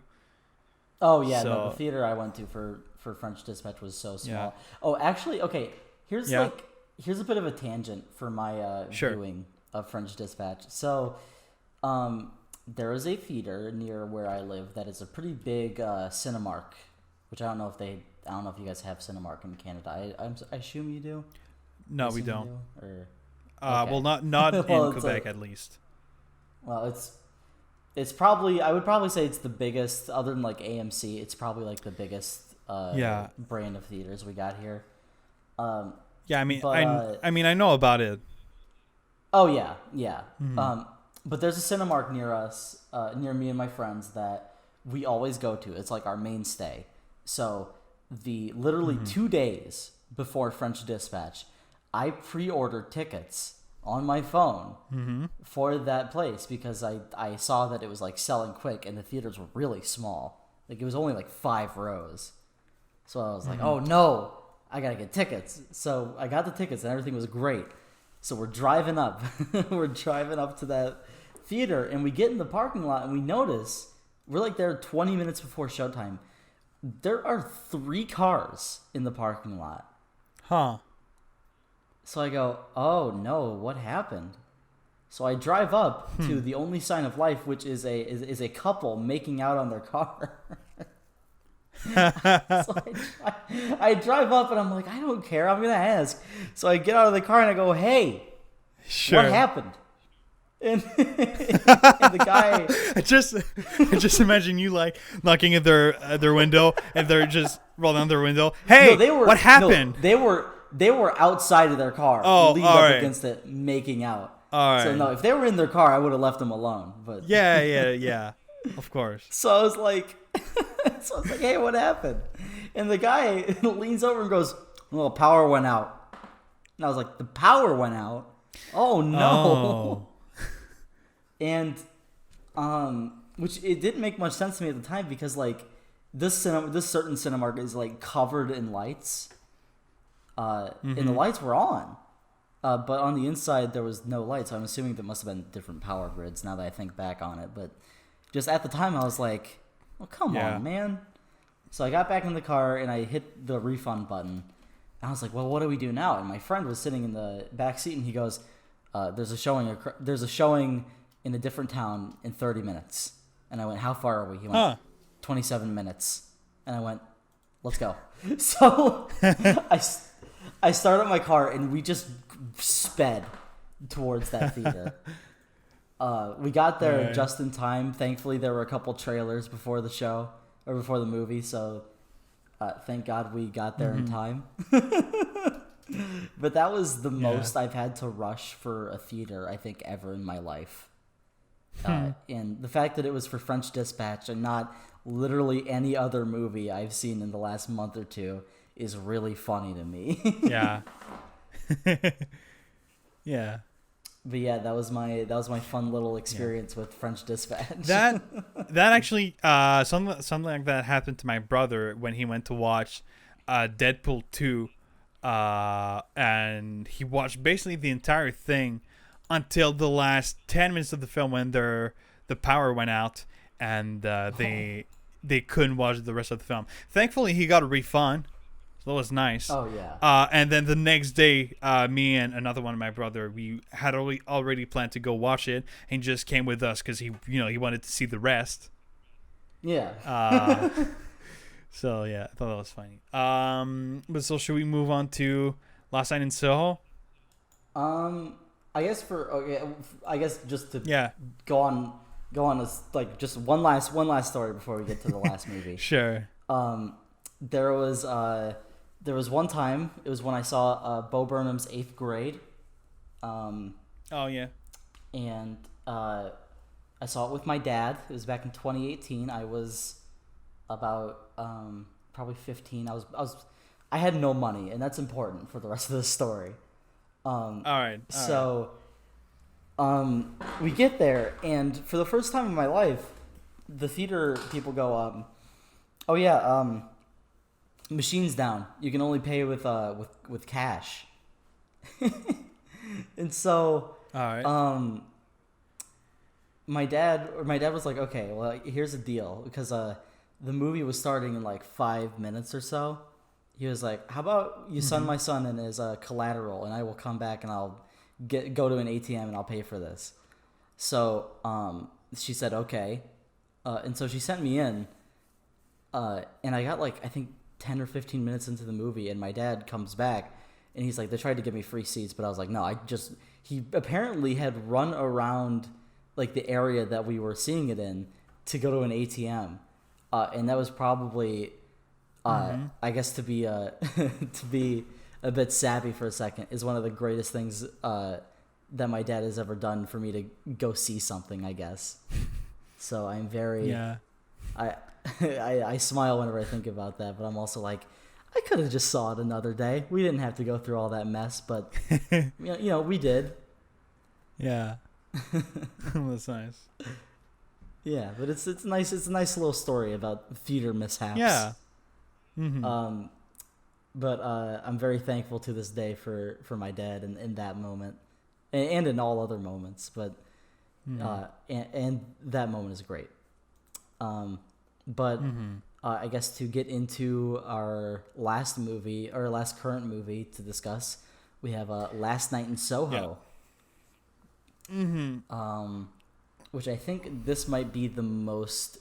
Oh yeah, no, the theater I went to for French Dispatch was so small. Yeah. Oh, actually, okay. Here's a bit of a tangent for my viewing of French Dispatch. So, there is a theater near where I live that is a pretty big Cinemark, which I don't know if you guys have Cinemark in Canada. I assume you do. No, we don't. Okay. Well, not in Quebec at least. Well, it's probably, I would probably say it's the biggest, other than like AMC. It's probably like the biggest brand of theaters we got here. Yeah, I mean, I know about it. Oh yeah, yeah. Mm-hmm. But there's a Cinemark near us, near me and my friends, that we always go to. It's like our mainstay. So literally 2 days before French Dispatch, I pre-ordered tickets on my phone for that place because I saw that it was like selling quick and the theaters were really small. Like, it was only like 5 rows. So I was like, oh no, I gotta get tickets. So I got the tickets and everything was great. So we're driving up. We're driving up to that theater and we get in the parking lot and we notice, we're like there 20 minutes before showtime. There are 3 cars in the parking lot. Huh. So I go, oh no, what happened? So I drive up to the only sign of life, which is a couple making out on their car. So I drive up and I'm like, I don't care, I'm gonna ask. So I get out of the car and I go, hey, what happened? And the guy, I just imagine you like knocking at their window and they're just rolling down their window. Hey, no, what happened? No, they were outside of their car, leaned up against it, making out. All right. So no, if they were in their car, I would have left them alone. But yeah, of course. So I was like, hey, what happened? And the guy leans over and goes, well, power went out. And I was like, the power went out? Oh no. Oh. And which it didn't make much sense to me at the time because like this certain Cinemark is like covered in lights. And the lights were on. But on the inside there was no lights. So I'm assuming there must have been different power grids now that I think back on it. But just at the time I was like, well, come on, man. So I got back in the car and I hit the refund button. And I was like, well, what do we do now? And my friend was sitting in the back seat and he goes, there's a showing in a different town in 30 minutes. And I went, how far are we? He went, 27 minutes. And I went, let's go. So I started my car and we just sped towards that theater. We got there just in time. Thankfully, there were a couple trailers before the show or before the movie. So thank God we got there in time. But that was the most I've had to rush for a theater, I think, ever in my life. And the fact that it was for French Dispatch and not literally any other movie I've seen in the last month or two is really funny to me. Yeah. Yeah. But yeah, that was my fun little experience with French Dispatch. That actually something like that happened to my brother when he went to watch Deadpool 2, and he watched basically the entire thing until the last 10 minutes of the film when the power went out and they couldn't watch the rest of the film. Thankfully, he got a refund. So that was nice. Oh, yeah. And then the next day, me and another one of my brother, we had already planned to go watch it, and he just came with us because he wanted to see the rest. Yeah. So yeah, I thought that was funny. But so should we move on to Last Night in Soho? I guess just to go on as like just one last story before we get to the last movie. Sure. Um, there was one time. It was when I saw Bo Burnham's Eighth Grade. Oh yeah. And I saw it with my dad. It was back in 2018. I was about probably 15. I had no money, and that's important for the rest of the story. All right. So we get there, and for the first time in my life, the theater people go, "Oh yeah, machine's down. You can only pay with cash." And so, all right. my dad was like, "Okay, well, here's the deal," because the movie was starting in like 5 minutes or so. He was like, "How about you send my son in as collateral, and I will come back and I'll go to an ATM and I'll pay for this." So she said, "Okay," and so she sent me in, and I got like I think 10 or 15 minutes into the movie, and my dad comes back, and he's like, "They tried to give me free seats," but I was like, "No, he apparently had run around like the area that we were seeing it in to go to an ATM, and that was probably." I guess to be to be a bit sappy for a second is one of the greatest things that my dad has ever done for me to go see something, I guess. So I'm very I smile whenever I think about that, but I'm also like, I could have just saw it another day. We didn't have to go through all that mess, but we did. Yeah. That's nice. Yeah, but it's nice. It's a nice little story about theater mishaps. Yeah. But I'm very thankful to this day for my dad in that moment, and in all other moments. But and that moment is great. But I guess to get into our last current movie to discuss, we have Last Night in Soho. Yeah. Which I think this might be the most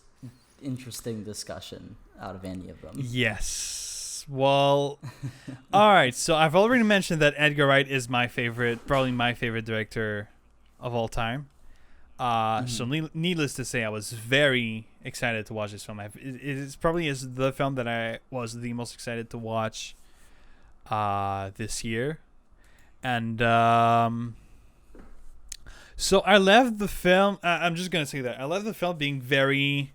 interesting discussion out of any of them. Yes. Well, all right. So I've already mentioned that Edgar Wright is probably my favorite director of all time. So needless to say, I was very excited to watch this film. It probably is the film that I was the most excited to watch this year. And so I left the film. I'm just going to say that. I left the film being very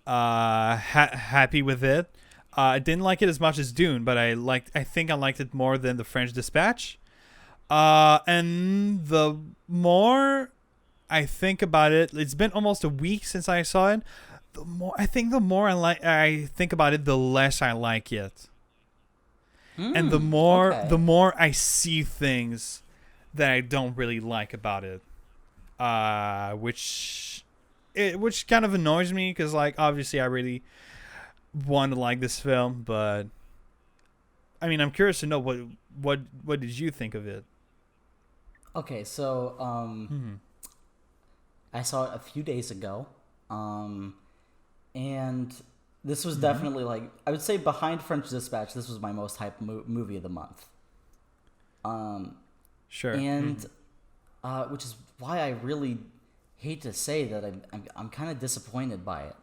happy with it. I didn't like it as much as Dune, but I think I liked it more than The French Dispatch. And the more I think about it, it's been almost a week since I saw it. The more I think about it, the less I like it. And the more I see things that I don't really like about it, which kind of annoys me because, like, obviously I really want to like this film, but I mean, I'm curious to know what did you think of it? Okay, so I saw it a few days ago, and this was definitely, like, I would say behind French Dispatch, this was my most hyped movie of the month. Sure. And which is why I really hate to say that I'm kind of disappointed by it.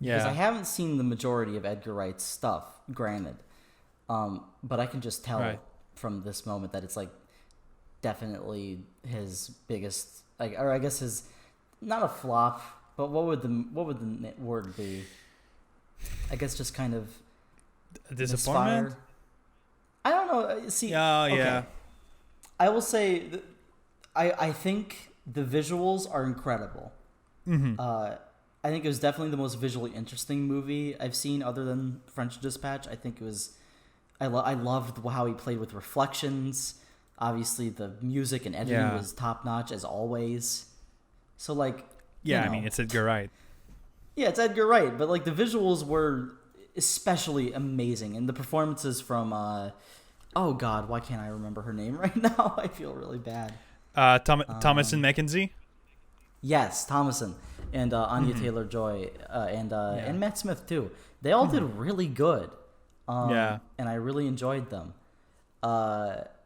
Because I haven't seen the majority of Edgar Wright's stuff, granted, but I can just tell from this moment that it's like definitely his biggest, like, or I guess his, not a flop, but what would the word be? I guess just kind of disappointment. Misfired. I don't know. See, okay. Yeah. I will say, I think the visuals are incredible. I think it was definitely the most visually interesting movie I've seen other than French Dispatch. I think it was, I loved how he played with reflections. Obviously, the music and editing was top notch as always. So, like, I mean, it's Edgar Wright. Yeah, it's Edgar Wright, but like the visuals were especially amazing, and the performances from oh God, why can't I remember her name right now? I feel really bad. Thomasin McKenzie. Yes, Thomasin and Anya Taylor-Joy and Matt Smith too. They all did really good. And I really enjoyed them. But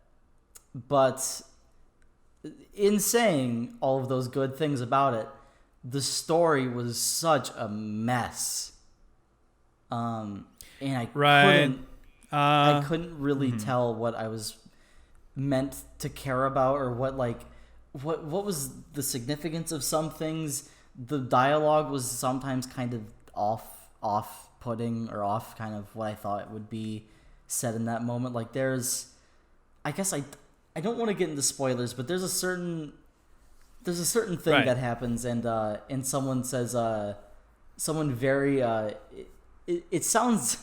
in saying all of those good things about it, the story was such a mess. And Right. I couldn't really tell what I was meant to care about, or what what was the significance of some things. The dialogue was sometimes kind of off-putting, or off kind of what I thought would be said in that moment. Like I guess I don't want to get into spoilers, but there's a certain thing that happens, and someone says someone very it sounds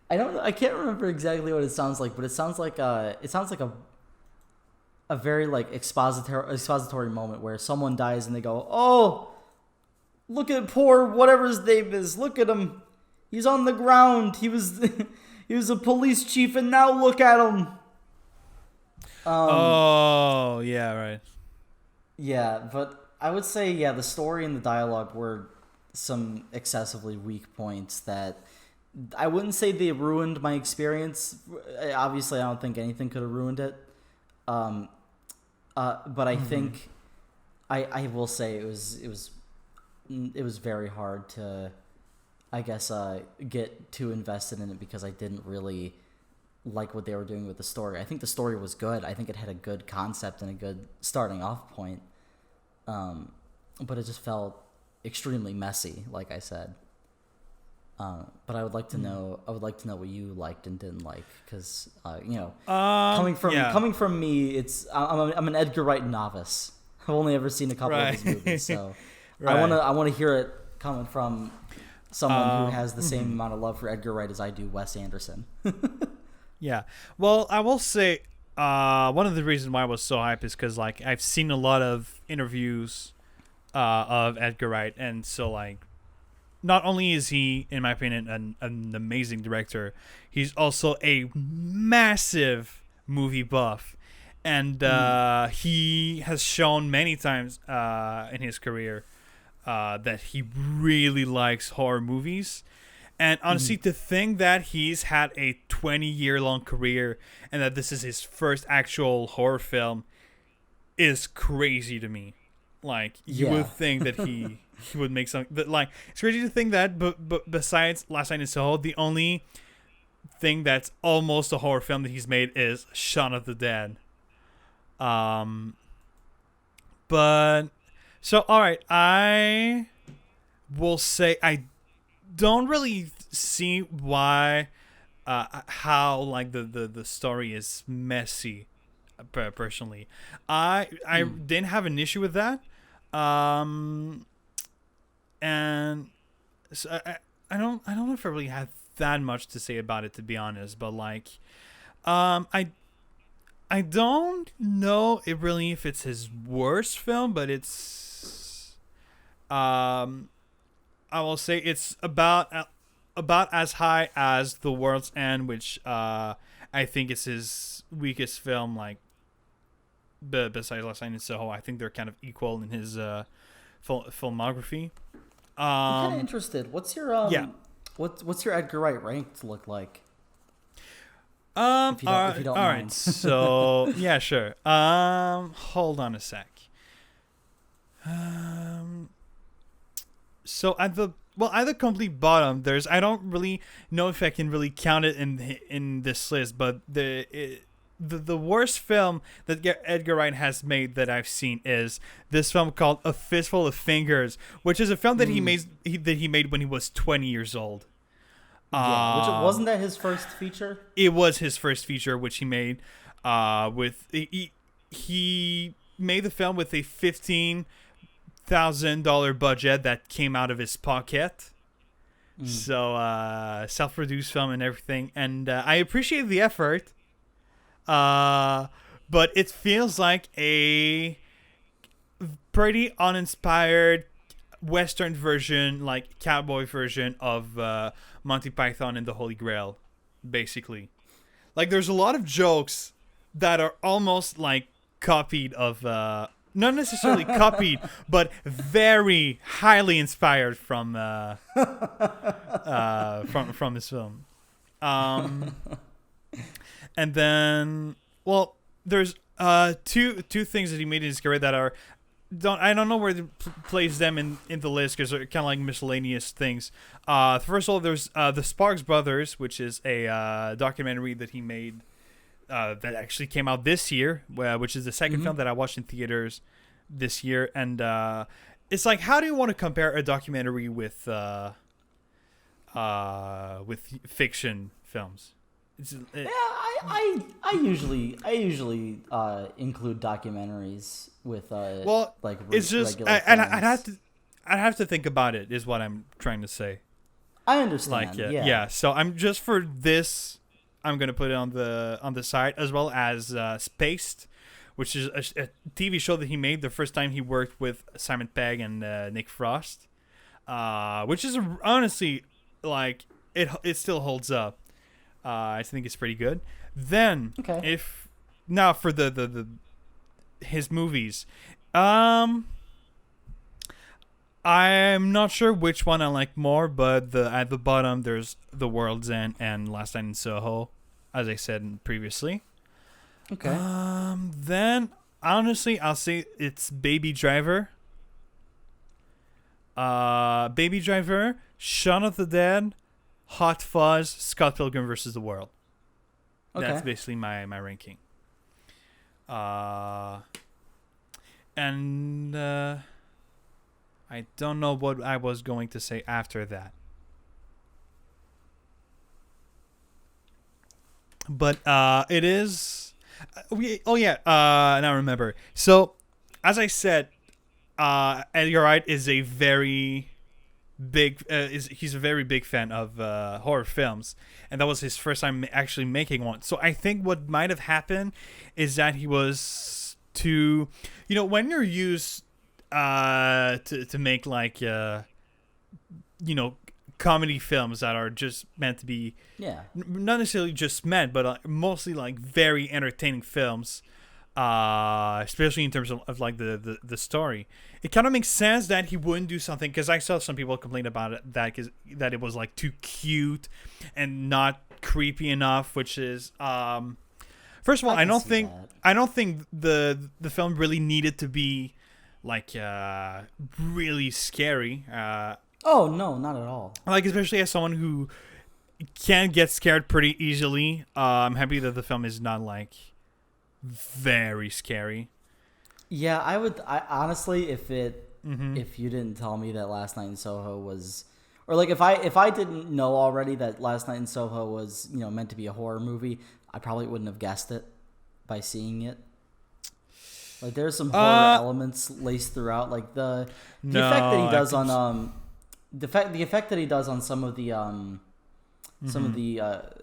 I can't remember exactly what it sounds like, but it sounds like a very like expository moment where someone dies and they go, "Oh, look at poor whatever his name is. Look at him. He's on the ground. He was he was a police chief, and now look at him." Oh, yeah, right. Yeah, but I would say the story and the dialogue were some excessively weak points that I wouldn't say they ruined my experience. Obviously, I don't think anything could have ruined it. But I think I will say it was very hard to, I guess, get too invested in it, because I didn't really like what they were doing with the story. I think the story was good. I think it had a good concept and a good starting off point. But it just felt extremely messy, like I said. But I would like to know. I would like to know what you liked and didn't like, because coming from me, I'm an Edgar Wright novice. I've only ever seen a couple of his movies, so I want to hear it coming from someone who has the same amount of love for Edgar Wright as I do Wes Anderson. Yeah. Well, I will say one of the reasons why I was so hyped is because like I've seen a lot of interviews of Edgar Wright, and so like not only is he, in my opinion, an amazing director, he's also a massive movie buff, and he has shown many times in his career that he really likes horror movies. And honestly, to think that he's had a 20-year-long career and that this is his first actual horror film is crazy to me. Like, you would think that he would make something. But, like, it's crazy to think that, but besides Last Night in Soho, the only thing that's almost a horror film that he's made is Shaun of the Dead. But, so, alright, I will say I don't really see why how like the story is messy. Personally, I didn't have an issue with that, and so I don't know if I really had that much to say about it, to be honest. But like, I don't know if it's his worst film, but it's I will say it's about as high as The World's End, which I think is his weakest film. Like, besides Last Night in Soho, I think they're kind of equal in his filmography. I'm kind of interested. What's your what's your Edgar Wright ranked look like? If you don't all mind. Right. So yeah, sure. Hold on a sec. So at the complete bottom, there's, I don't really know if I can really count it in this list, but the worst film that Edgar Wright has made that I've seen is this film called A Fistful of Fingers, which is a film that he made when he was 20 years old. Which wasn't that his first feature? It was his first feature, which he made with he made the film with a $15,000 budget that came out of his pocket. So self-produced film and everything, and I appreciate the effort, but it feels like a pretty uninspired Western version, like cowboy version of Monty Python and the Holy Grail, basically. Like, there's a lot of jokes that are almost like copied of not necessarily copied, but very highly inspired from this film. And then, well, there's two things that he made in his career that are don't know where to place them in the list because they're kind of like miscellaneous things. First of all, there's the Sparks Brothers, which is a documentary that he made that actually came out this year, which is the second film that I watched in theaters this year. And it's like, how do you want to compare a documentary with fiction films? I usually include documentaries with like it's just I'd have to think about it is what I'm trying to say. I understand. Like yeah. So I'm just for this, I'm gonna put it on the side, as well as Spaced, which is a TV show that he made the first time he worked with Simon Pegg and Nick Frost, which is honestly like it still holds up. I think it's pretty good. Then, if now for the his movies, I'm not sure which one I like more, but at the bottom there's The World's End and Last Night in Soho, as I said previously. Okay. Then honestly, I'll say it's Baby Driver. Baby Driver, Shaun of the Dead, Hot Fuzz, Scott Pilgrim versus the World. Okay. That's basically my ranking. And I don't know what I was going to say after that. But it is now I remember. So as I said, Edgar Wright is a very big he's a very big fan of horror films, and that was his first time actually making one. So I think what might have happened is that he was too, when you're used to make like comedy films that are just meant to be not necessarily just meant, but mostly like very entertaining films, especially in terms of like the story. It kind of makes sense that he wouldn't do something, because I saw some people complain about it that it was like too cute and not creepy enough, which is first of all, I don't think the film really needed to be like really scary. Oh no, not at all. Like, especially as someone who can get scared pretty easily, I'm happy that the film is not like very scary. Yeah, I honestly, if you didn't tell me that Last Night in Soho was, or like if I didn't know already that Last Night in Soho was meant to be a horror movie, I probably wouldn't have guessed it by seeing it. Like, there's some horror elements laced throughout, like the effect that he does on the effect that he does on some of the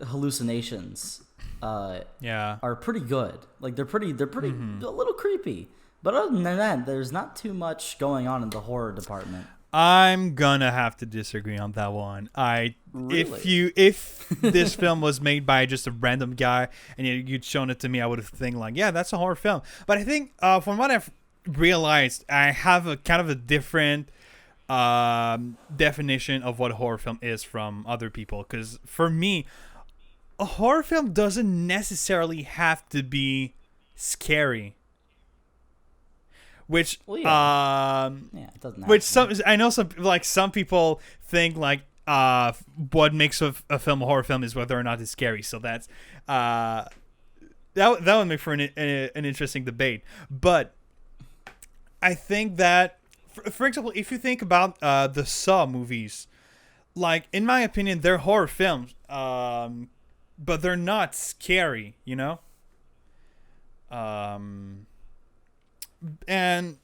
hallucinations are pretty good. Like, they're pretty a little creepy. But other than that, there's not too much going on in the horror department. I'm gonna have to disagree on that one. Really? If this film was made by just a random guy and you'd shown it to me, I would have think like, yeah, that's a horror film. But I think from what I've realized, I have a kind of a different definition of what a horror film is from other people. Because for me, a horror film doesn't necessarily have to be scary. Which it doesn't. Which some people think like what makes a film a horror film is whether or not it's scary. So that's that would make for an interesting debate. But I think that for example, if you think about the Saw movies, like, in my opinion, they're horror films, but they're not scary, and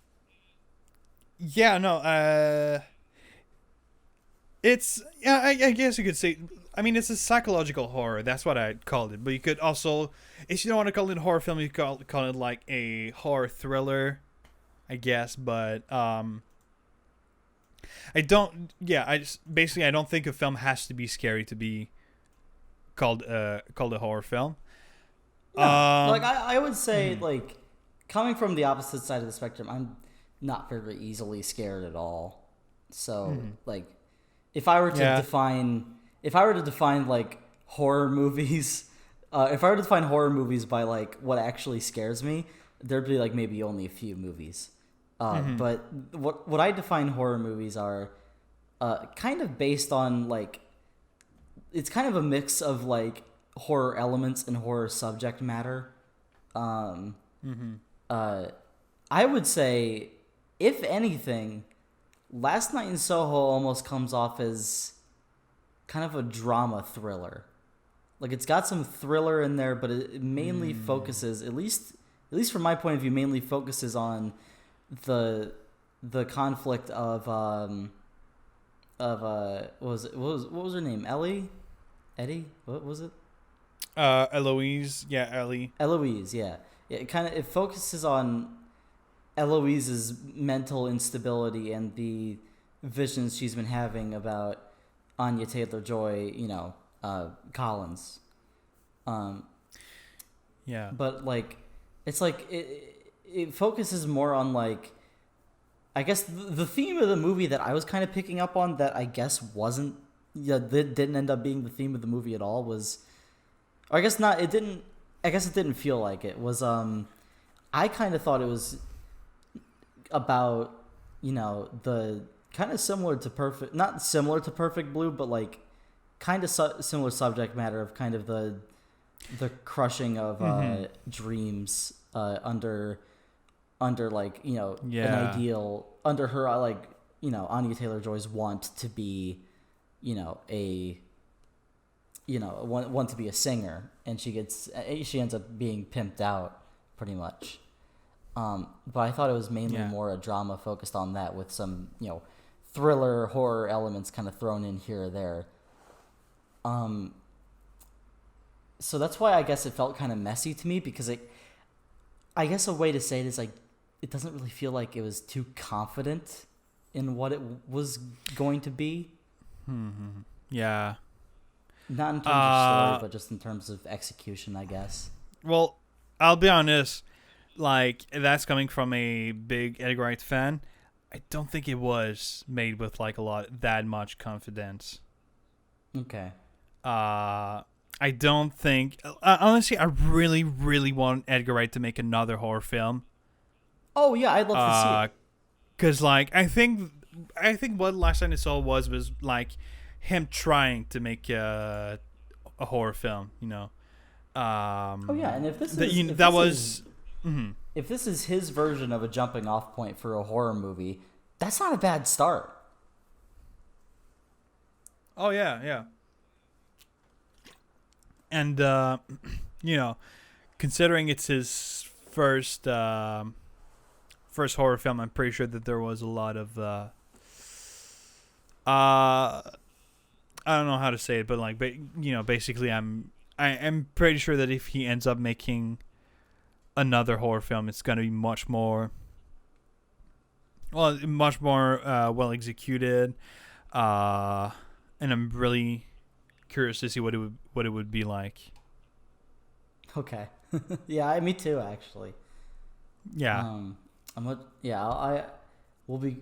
it's I guess you could say, I mean, it's a psychological horror. That's what I'd call it. But you could also, if you don't want to call it a horror film, you could call it like a horror thriller, I guess. But I don't think a film has to be scary to be called a horror film. No, like I would say, like, coming from the opposite side of the spectrum, I'm not very easily scared at all. So, like, if I were to define like horror movies, if I were to define horror movies by like what actually scares me, there'd be like maybe only a few movies. But what I define horror movies are kind of based on like, it's kind of a mix of like horror elements and horror subject matter. I would say, if anything, Last Night in Soho almost comes off as kind of a drama thriller. Like, it's got some thriller in there, but it mainly focuses, at least from my point of view, mainly focuses on the conflict of what was her name? Eddie? What was it? Eloise. Yeah, Ellie. Eloise, yeah. It focuses on Eloise's mental instability and the visions she's been having about Anya Taylor-Joy, Collins. Yeah. But like, it's like it focuses more on like, I guess the theme of the movie that I was kind of picking up on that I guess wasn't, that didn't end up being the theme of the movie at all was, or I guess not, it didn't, I guess it didn't feel like it was, I kind of thought it was about, the kind of similar to not similar to Perfect Blue, but like kind of similar subject matter of kind of the crushing of dreams under like, an ideal, under her like, Anya Taylor-Joy's want to be, want to be a singer, and she ends up being pimped out pretty much. But I thought it was mainly more a drama focused on that, with some, thriller, horror elements kind of thrown in here or there. So that's why I guess it felt kind of messy to me, because I guess a way to say it is like, it doesn't really feel like it was too confident in what it was going to be. Yeah. Not in terms of story, but just in terms of execution, I guess. Well, I'll be honest. Like, that's coming from a big Edgar Wright fan. I don't think it was made with like that much confidence. Okay. I don't think. Honestly, I really, really want Edgar Wright to make another horror film. Oh yeah, I'd love to see it. Cause like I think what Last Night in Soho was like him trying to make a horror film. Oh yeah, and if this if this is his version of a jumping off point for a horror movie, that's not a bad start. Oh yeah. And considering it's his first horror film, I'm pretty sure that there was a lot of I don't know how to say it, but like, basically I'm pretty sure that if he ends up making another horror film, it's gonna be much more well executed, and I'm really curious to see what it would be like. Okay. Yeah, me too, actually. Yeah. I will be.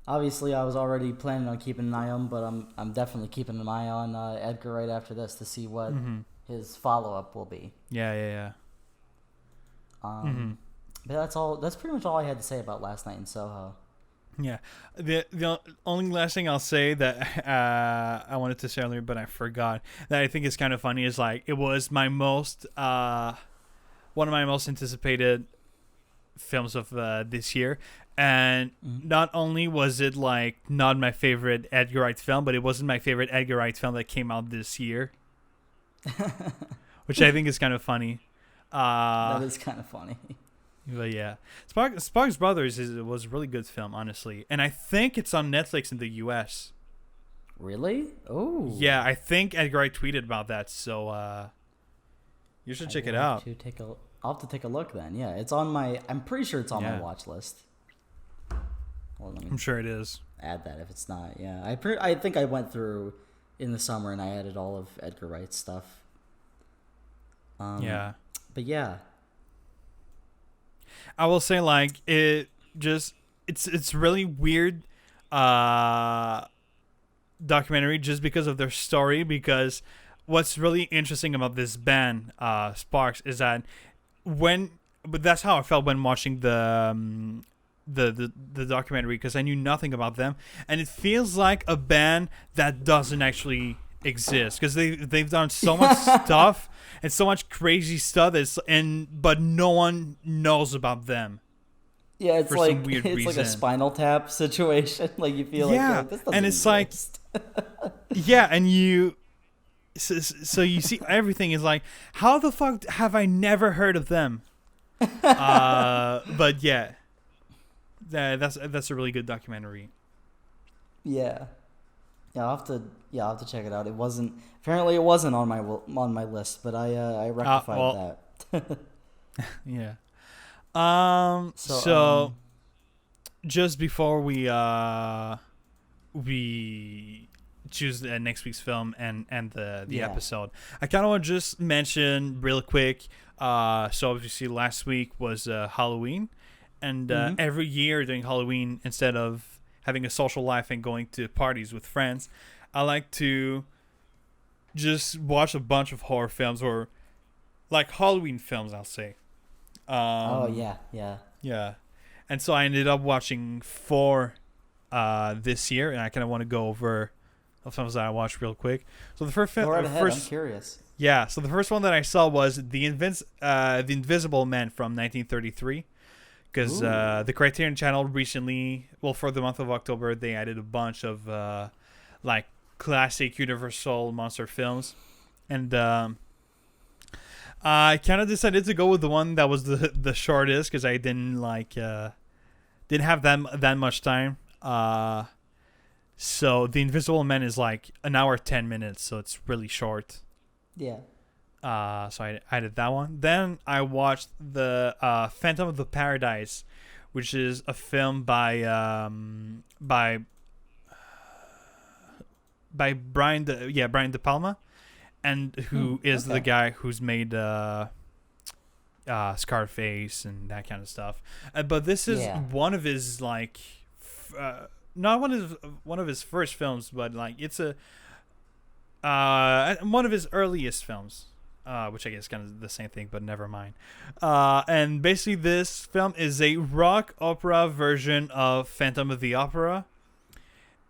Obviously, I was already planning on keeping an eye on, but I'm definitely keeping an eye on Edgar right after this to see what his follow up will be. Yeah. But that's all. That's pretty much all I had to say about Last Night in Soho. Yeah. The only last thing I'll say that I wanted to say earlier, but I forgot, that I think is kind of funny, is like, it was my most one of my most anticipated films of this year, and not only was it like not my favorite Edgar Wright film, but it wasn't my favorite Edgar Wright film that came out this year, which I think is kind of funny. That is kind of funny. But yeah, Sparks Brothers was a really good film, honestly, and I think it's on Netflix in the U.S. Really? Oh. Yeah, I think Edgar Wright tweeted about that, so you should check it out. I'll have to take a look then. Yeah, it's on my. I'm pretty sure it's on my watch list. Well, I'm sure it is. Add that if it's not. Yeah, I think I went through in the summer and I added all of Edgar Wright's stuff. Yeah. But yeah. I will say, like, it's really weird documentary just because of their story, because what's really interesting about this band, Sparks, is that but that's how I felt when watching the the documentary because I knew nothing about them, and it feels like a band that doesn't actually exist because they've done so much stuff and so much crazy stuff but no one knows about them. Yeah, it's for like some weird it's reason. like a Spinal Tap situation. Like you feel like this doesn't and it's exist. and you. So you see everything is like, how the fuck have I never heard of them? But yeah, that's a really good documentary. Yeah, I'll have to check it out. It wasn't on my list, but I rectified that. Yeah. So just before we choose next week's film and the episode, I kind of want to just mention real quick. So obviously last week was Halloween, and every year during Halloween, instead of having a social life and going to parties with friends, I like to just watch a bunch of horror films or like Halloween films, I'll say. Yeah. And so I ended up watching 4 this year, and I kind of want to go over the films that I watched real quick. So the first film, I'm curious. Yeah, so the first one that I saw was the Invisible Man from 1933, because the Criterion Channel recently, for the month of October, they added a bunch of like classic Universal monster films, and I kind of decided to go with the one that was the shortest because I didn't have that much time. So the Invisible Man is like an hour 10 minutes, so it's really short. Yeah. So I did that one. Then I watched the Phantom of the Paradise, which is a film by Brian De Palma, and who is the guy who's made Scarface and that kind of stuff. But this is one of his not one of his first films, but like it's one of his earliest films, which I guess is kind of the same thing, but never mind. And basically, this film is a rock opera version of Phantom of the Opera,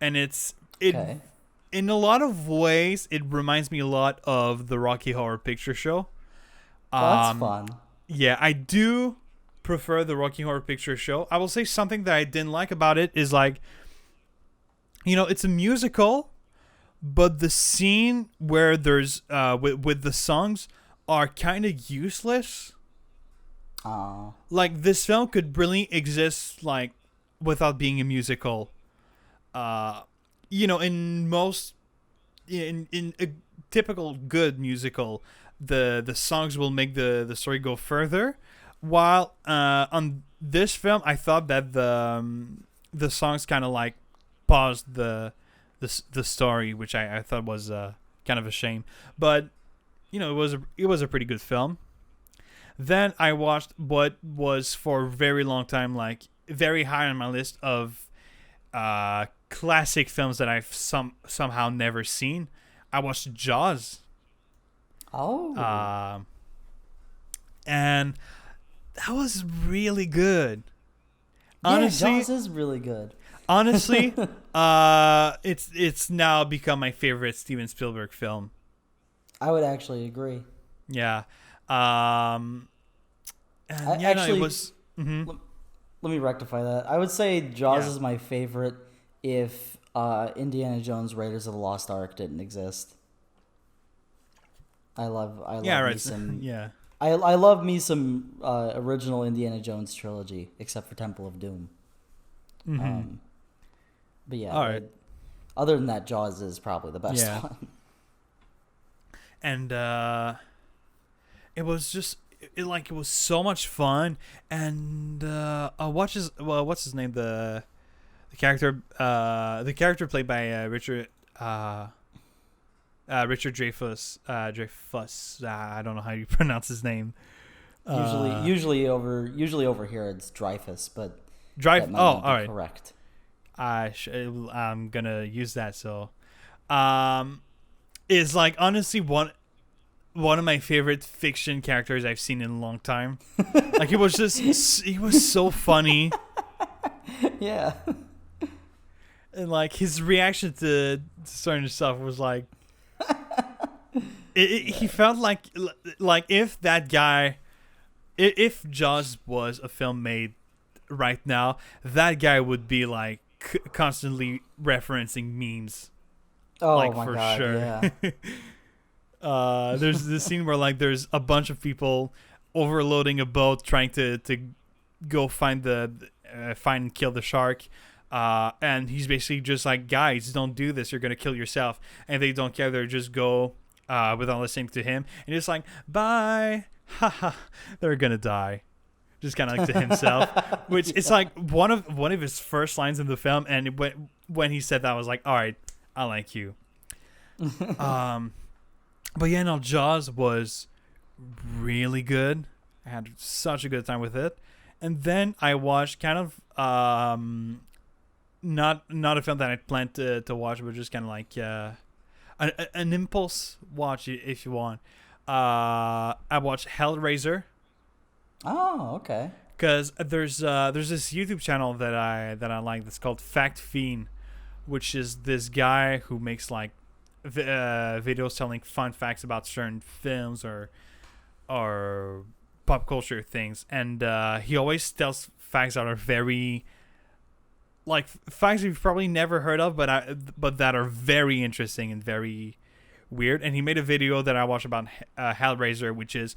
and in a lot of ways, it reminds me a lot of the Rocky Horror Picture Show. That's fun. Yeah, I do prefer the Rocky Horror Picture Show. I will say something that I didn't like about it is like, it's a musical, but the scene where there's with the songs are kind of useless. Like this film could really exist like without being a musical. In a typical good musical, the songs will make the story go further. While on this film, I thought that the songs kind of like paused the story, which I thought was kind of a shame. But it was a pretty good film. Then I watched what was for a very long time like very high on my list of classic films that I've somehow never seen. I watched Jaws. And that was really good. Honestly, Jaws is really good. Honestly, it's now become my favorite Steven Spielberg film. I would actually agree. Yeah. It was. Mm-hmm. Let me rectify that. I would say Jaws is my favorite if Indiana Jones Raiders of the Lost Ark didn't exist. I love me some. Yeah. I love me some original Indiana Jones trilogy, except for Temple of Doom. Mm-hmm. But yeah, all right. Other than that, Jaws is probably the best one. And it was just it was so much fun. And what's his name? The character played by Richard Dreyfuss. I don't know how you pronounce his name. Usually over here it's Dreyfuss, but all right. Correct. I'm gonna use that. So, is like honestly one of my favorite fiction characters I've seen in a long time. Like he was so funny. Yeah. And like his reaction to certain stuff was like, he felt like if that guy, if Jaws was a film made right now, that guy would be like constantly referencing memes. Oh like my for god, sure. yeah. There's this scene where like there's a bunch of people overloading a boat trying to go find find and kill the shark. And he's basically just like, guys, don't do this. You're going to kill yourself. And they don't care. They just go without listening to him. And it's like, bye. Haha. They're going to die. Just kind of like to himself. Which it's like one of his first lines in the film. And when he said that, I was like, all right, I like you. But yeah, no, Jaws was really good. I had such a good time with it. And then I watched kind of... not a film that I planned to watch, but just kind of like an impulse watch if you want. I watched Hellraiser. Oh, okay. Because there's this YouTube channel that I like that's called Fact Fiend, which is this guy who makes like videos telling fun facts about certain films or pop culture things, and he always tells facts that are very like facts you've probably never heard of, but that are very interesting and very weird. And he made a video that I watched about Hellraiser, which is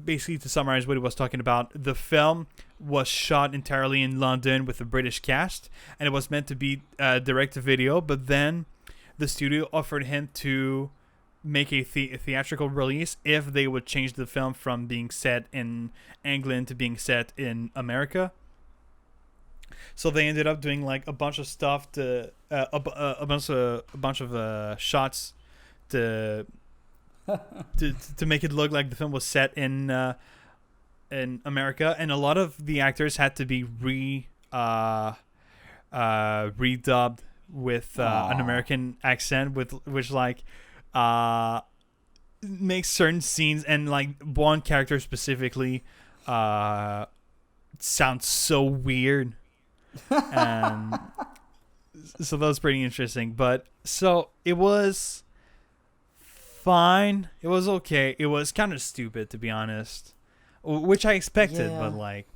basically, to summarize what he was talking about, the film was shot entirely in London with a British cast, and it was meant to be direct to video, but then the studio offered him to make a theatrical release if they would change the film from being set in England to being set in America. So they ended up doing like a bunch of stuff to a bunch of shots to make it look like the film was set in America, and a lot of the actors had to be redubbed with an American accent, which like makes certain scenes and like one character specifically sounds so weird. And so that was pretty interesting. But so it was fine. It was okay. It was kind of stupid, to be honest, which I expected. Yeah. But like,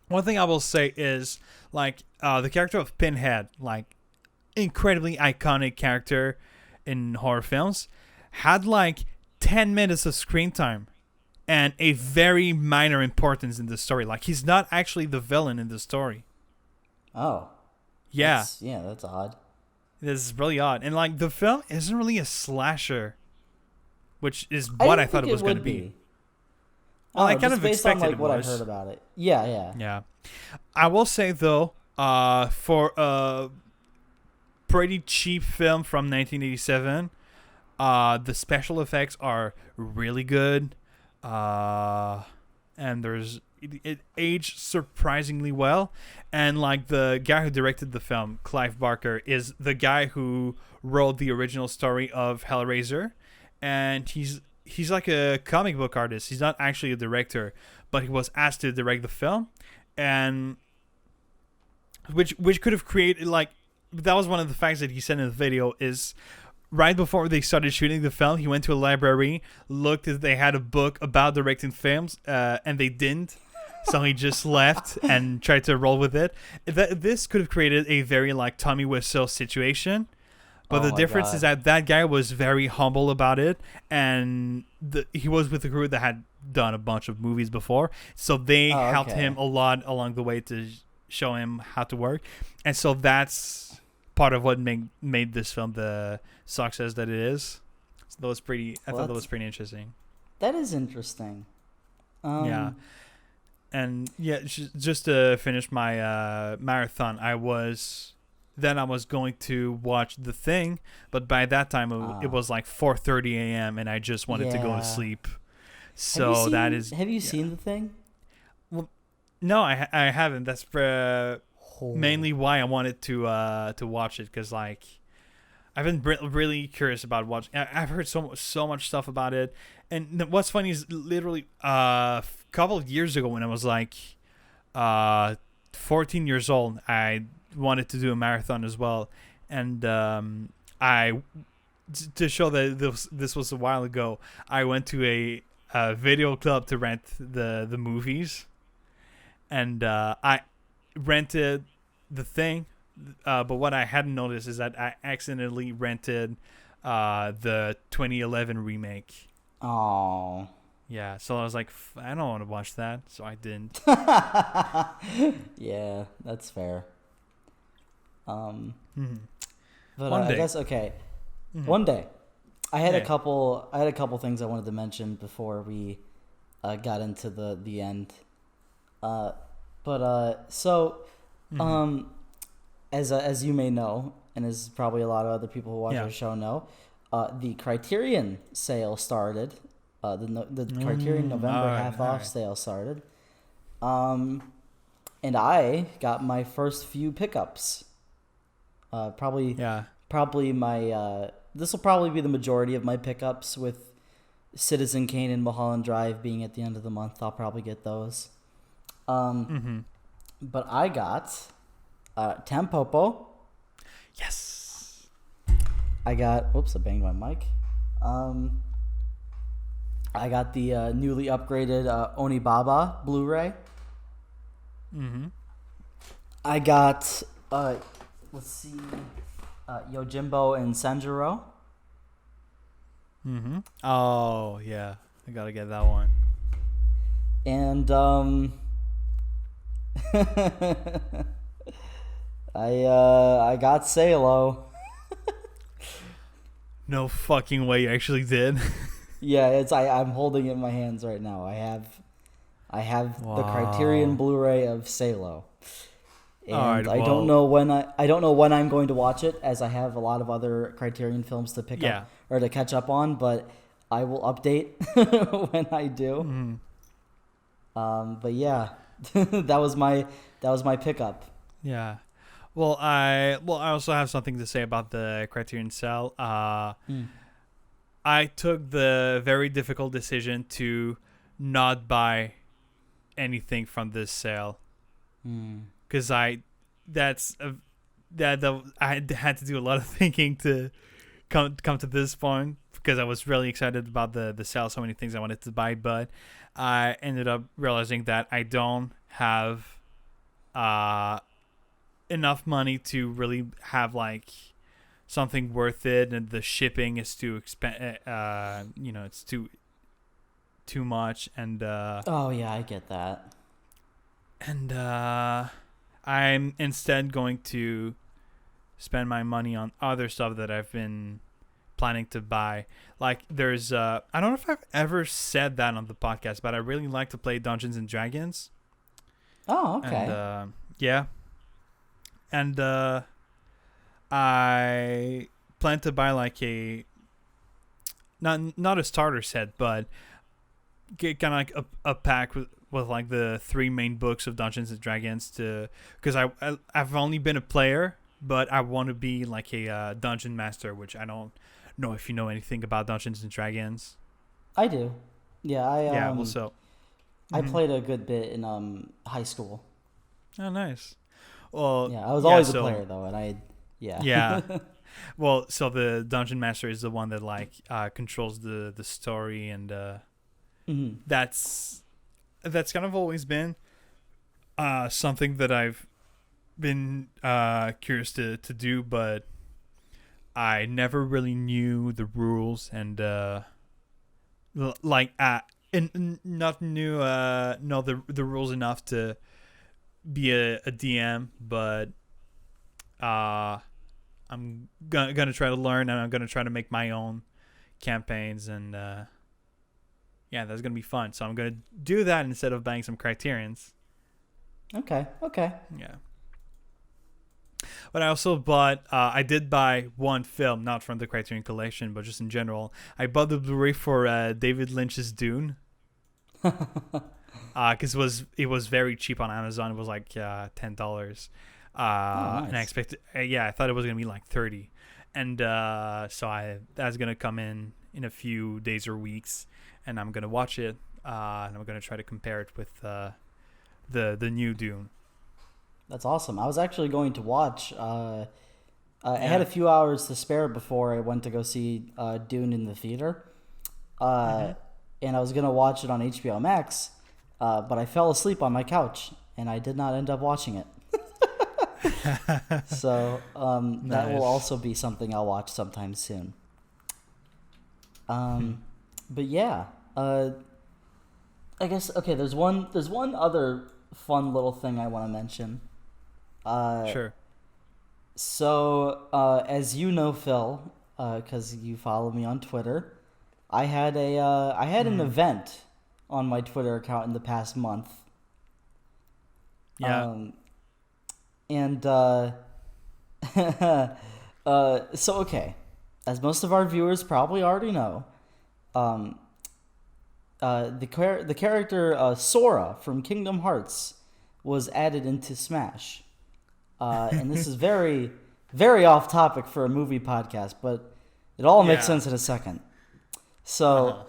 one thing I will say is like the character of Pinhead, like incredibly iconic character in horror films, had like 10 minutes of screen time and a very minor importance in the story. Like, he's not actually the villain in the story. Oh. Yeah. That's odd. This is really odd. And like, the film isn't really a slasher, which is what I thought it was going to be. Well, I kind of expected on, like, it what was. I heard about it. Yeah. Yeah. I will say, though, for a pretty cheap film from 1987, the special effects are really good. And it aged surprisingly well. And like, the guy who directed the film, Clive Barker, is the guy who wrote the original story of Hellraiser, and he's like a comic book artist. He's not actually a director, but he was asked to direct the film, and which could have created like, that was one of the facts that he said in the video, is right before they started shooting the film, he went to a library, looked if they had a book about directing films, and they didn't. So he just left and tried to roll with it. This could have created a very like Tommy Wiseau situation. But the difference is that guy was very humble about it, and he was with a crew that had done a bunch of movies before. So they helped him a lot along the way to show him how to work. And so that's part of what made this film the success that it is. So that was I thought that was pretty interesting. That is interesting. Yeah. And yeah, just to finish my marathon, I was going to watch The Thing, but by that time it was like 4:30 a.m. and I just wanted to go to sleep. So have you seen The Thing? Well, no, I haven't. That's mainly why I wanted to watch it, because like, I've been really curious about watching. I've heard so much stuff about it, and what's funny is literally a couple of years ago when I was like 14 years old, I wanted to do a marathon as well, and I to show that this was a while ago, I went to a video club to rent the movies, and I rented the thing, but what I hadn't noticed is that I accidentally rented the 2011 remake. Oh. Yeah, so I was like, I don't want to watch that, so I didn't. Yeah, that's fair. Mm-hmm. But One I day. guess okay. Mm-hmm. One day, I had Yeah. a couple things I wanted to mention before we got into the end. So, Mm-hmm. as you may know, and as probably a lot of other people who watch our show know, the Criterion sale started. The Criterion November half off sale started. And I got my first few pickups. Probably my this will probably be the majority of my pickups, with Citizen Kane and Mulholland Drive being at the end of the month. I'll probably get those. But I got Tampopo. Yes. I got I banged my mic. I got the newly upgraded Onibaba Blu-ray. I got let's see, Yojimbo and Sanjuro. Oh yeah, I gotta get that one. And I got Salo. No fucking way you actually did. Yeah, I'm holding it in my hands right now. I have the Criterion Blu-ray of Salo. And I don't know when I'm going to watch it, as I have a lot of other Criterion films to pick up or to catch up on, but I will update when I do. But yeah, that was my pickup. Yeah. Well, I also have something to say about the Criterion sale. I took the very difficult decision to not buy anything from this sale. Because I had to do a lot of thinking to come to this point, because I was really excited about the sale, so many things I wanted to buy, but I ended up realizing that I don't have enough money to really have like something worth it, and the shipping is too it's too much, and oh yeah, I get that. And I'm instead going to spend my money on other stuff that I've been planning to buy. Like there's I don't know if I've ever said that on the podcast, but I really like to play Dungeons and Dragons. Oh, okay. And yeah. And I plan to buy like a not a starter set, but get kind of like a pack with like the 3 main books of Dungeons and Dragons, because I've only been a player, but I want to be like a dungeon master, which I don't know if you know anything about Dungeons and Dragons. I do. Yeah, I played a good bit in high school. Oh, nice. Well, yeah, I was always a player though, and yeah. Well, so the dungeon master is the one that like controls the story, and that's kind of always been something that I've been curious to do, but I never really knew the rules, and not knew know the rules enough to be a DM, but I'm gonna try to learn, and I'm gonna try to make my own campaigns, and yeah, that's gonna be fun. So I'm gonna do that instead of buying some Criterions. Okay. Yeah. But I also bought, I did buy one film, not from the Criterion Collection, but just in general. I bought the Blu-ray for David Lynch's Dune. Because it was very cheap on Amazon. It was like $10. Nice. And I expected, I thought it was going to be like 30. And so that's going to come in a few days or weeks, and I'm going to watch it. And I'm going to try to compare it with the new Dune. That's awesome. I was actually going to watch. I had a few hours to spare before I went to go see Dune in the theater, and I was gonna watch it on HBO Max, but I fell asleep on my couch and I did not end up watching it. So Nice. that will also be something I'll watch sometime soon. But yeah, I guess okay. There's one other fun little thing I want to mention. Sure. So as you know, Phil, because you follow me on Twitter, I had an event on my Twitter account in the past month. Yeah. And so okay, as most of our viewers probably already know, the character Sora from Kingdom Hearts was added into Smash, and this is very, very off topic for a movie podcast, but it all makes sense in a second. So,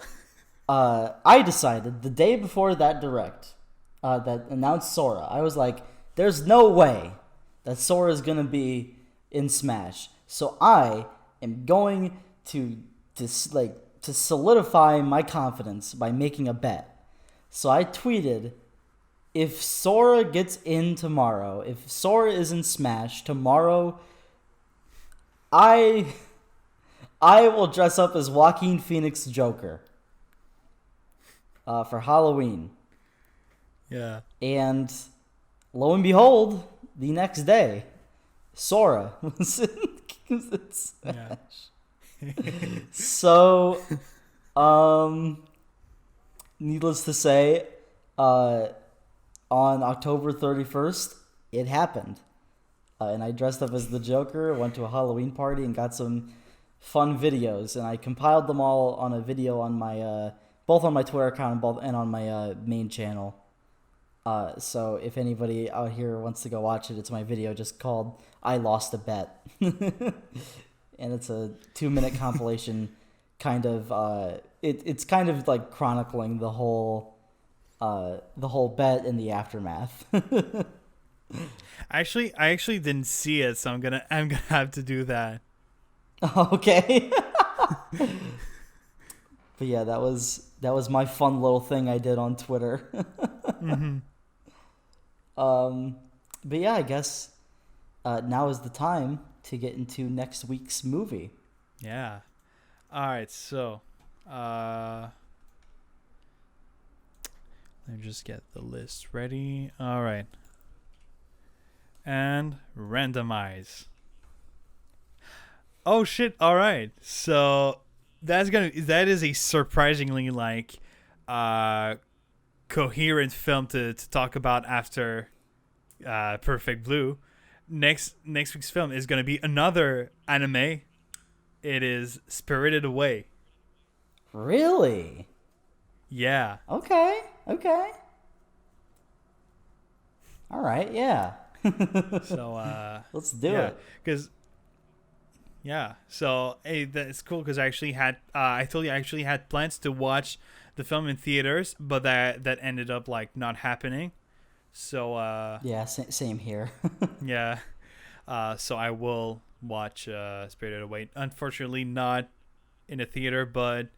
I decided the day before that direct that announced Sora, I was like, "There's no way that Sora is gonna be in Smash." So I am going to solidify my confidence by making a bet. So I tweeted, if Sora gets in tomorrow, if Sora is in Smash tomorrow, I will dress up as Joaquin Phoenix Joker for Halloween. Yeah. And lo and behold, the next day, Sora was in Smash. So, needless to say, on October 31st, it happened. And I dressed up as the Joker, went to a Halloween party, and got some fun videos. And I compiled them all on a video on my, both on my Twitter account and on my main channel. So if anybody out here wants to go watch it, it's my video just called "I Lost a Bet," and it's a 2-minute compilation, kind of. It's kind of like chronicling the whole bet and the aftermath. I actually didn't see it, so I'm gonna have to do that. Okay. But yeah, that was my fun little thing I did on Twitter. Mm-hmm. But yeah, I guess now is the time to get into next week's movie. Yeah. All right. So, let me just get the list ready. All right. And randomize. Oh shit! All right. So that is a surprisingly coherent film to talk about after Perfect Blue. Next week's film is gonna be another anime. It is Spirited Away. Really? Yeah. Okay. All right. Yeah. So let's do it. Because so hey, that's cool because I told you I actually had plans to watch the film in theaters, but that ended up not happening. So yeah, same here. Yeah. So I will watch Spirited Away. Unfortunately, not in a theater, but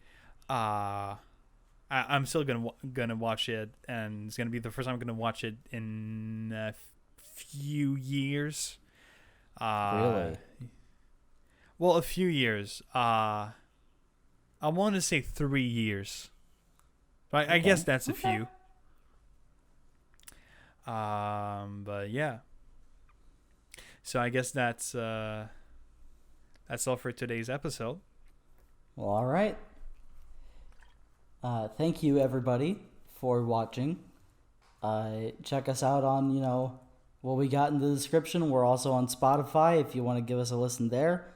I'm still gonna watch it, and it's gonna be the first time I'm gonna watch it in a few years. Really? Well, a few years. I want to say 3 years. But I guess that's a few. But yeah. So I guess that's all for today's episode. Well, all right. Thank you, everybody, for watching. Check us out on, what we got in the description. We're also on Spotify if you want to give us a listen there.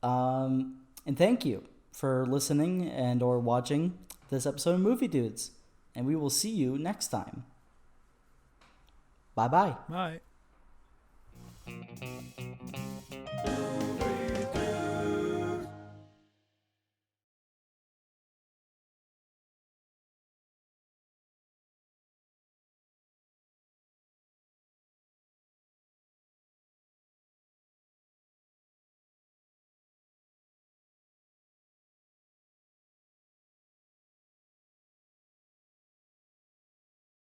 And thank you for listening and or watching this episode of Movie Dudes. And we will see you next time. Bye-bye. Bye.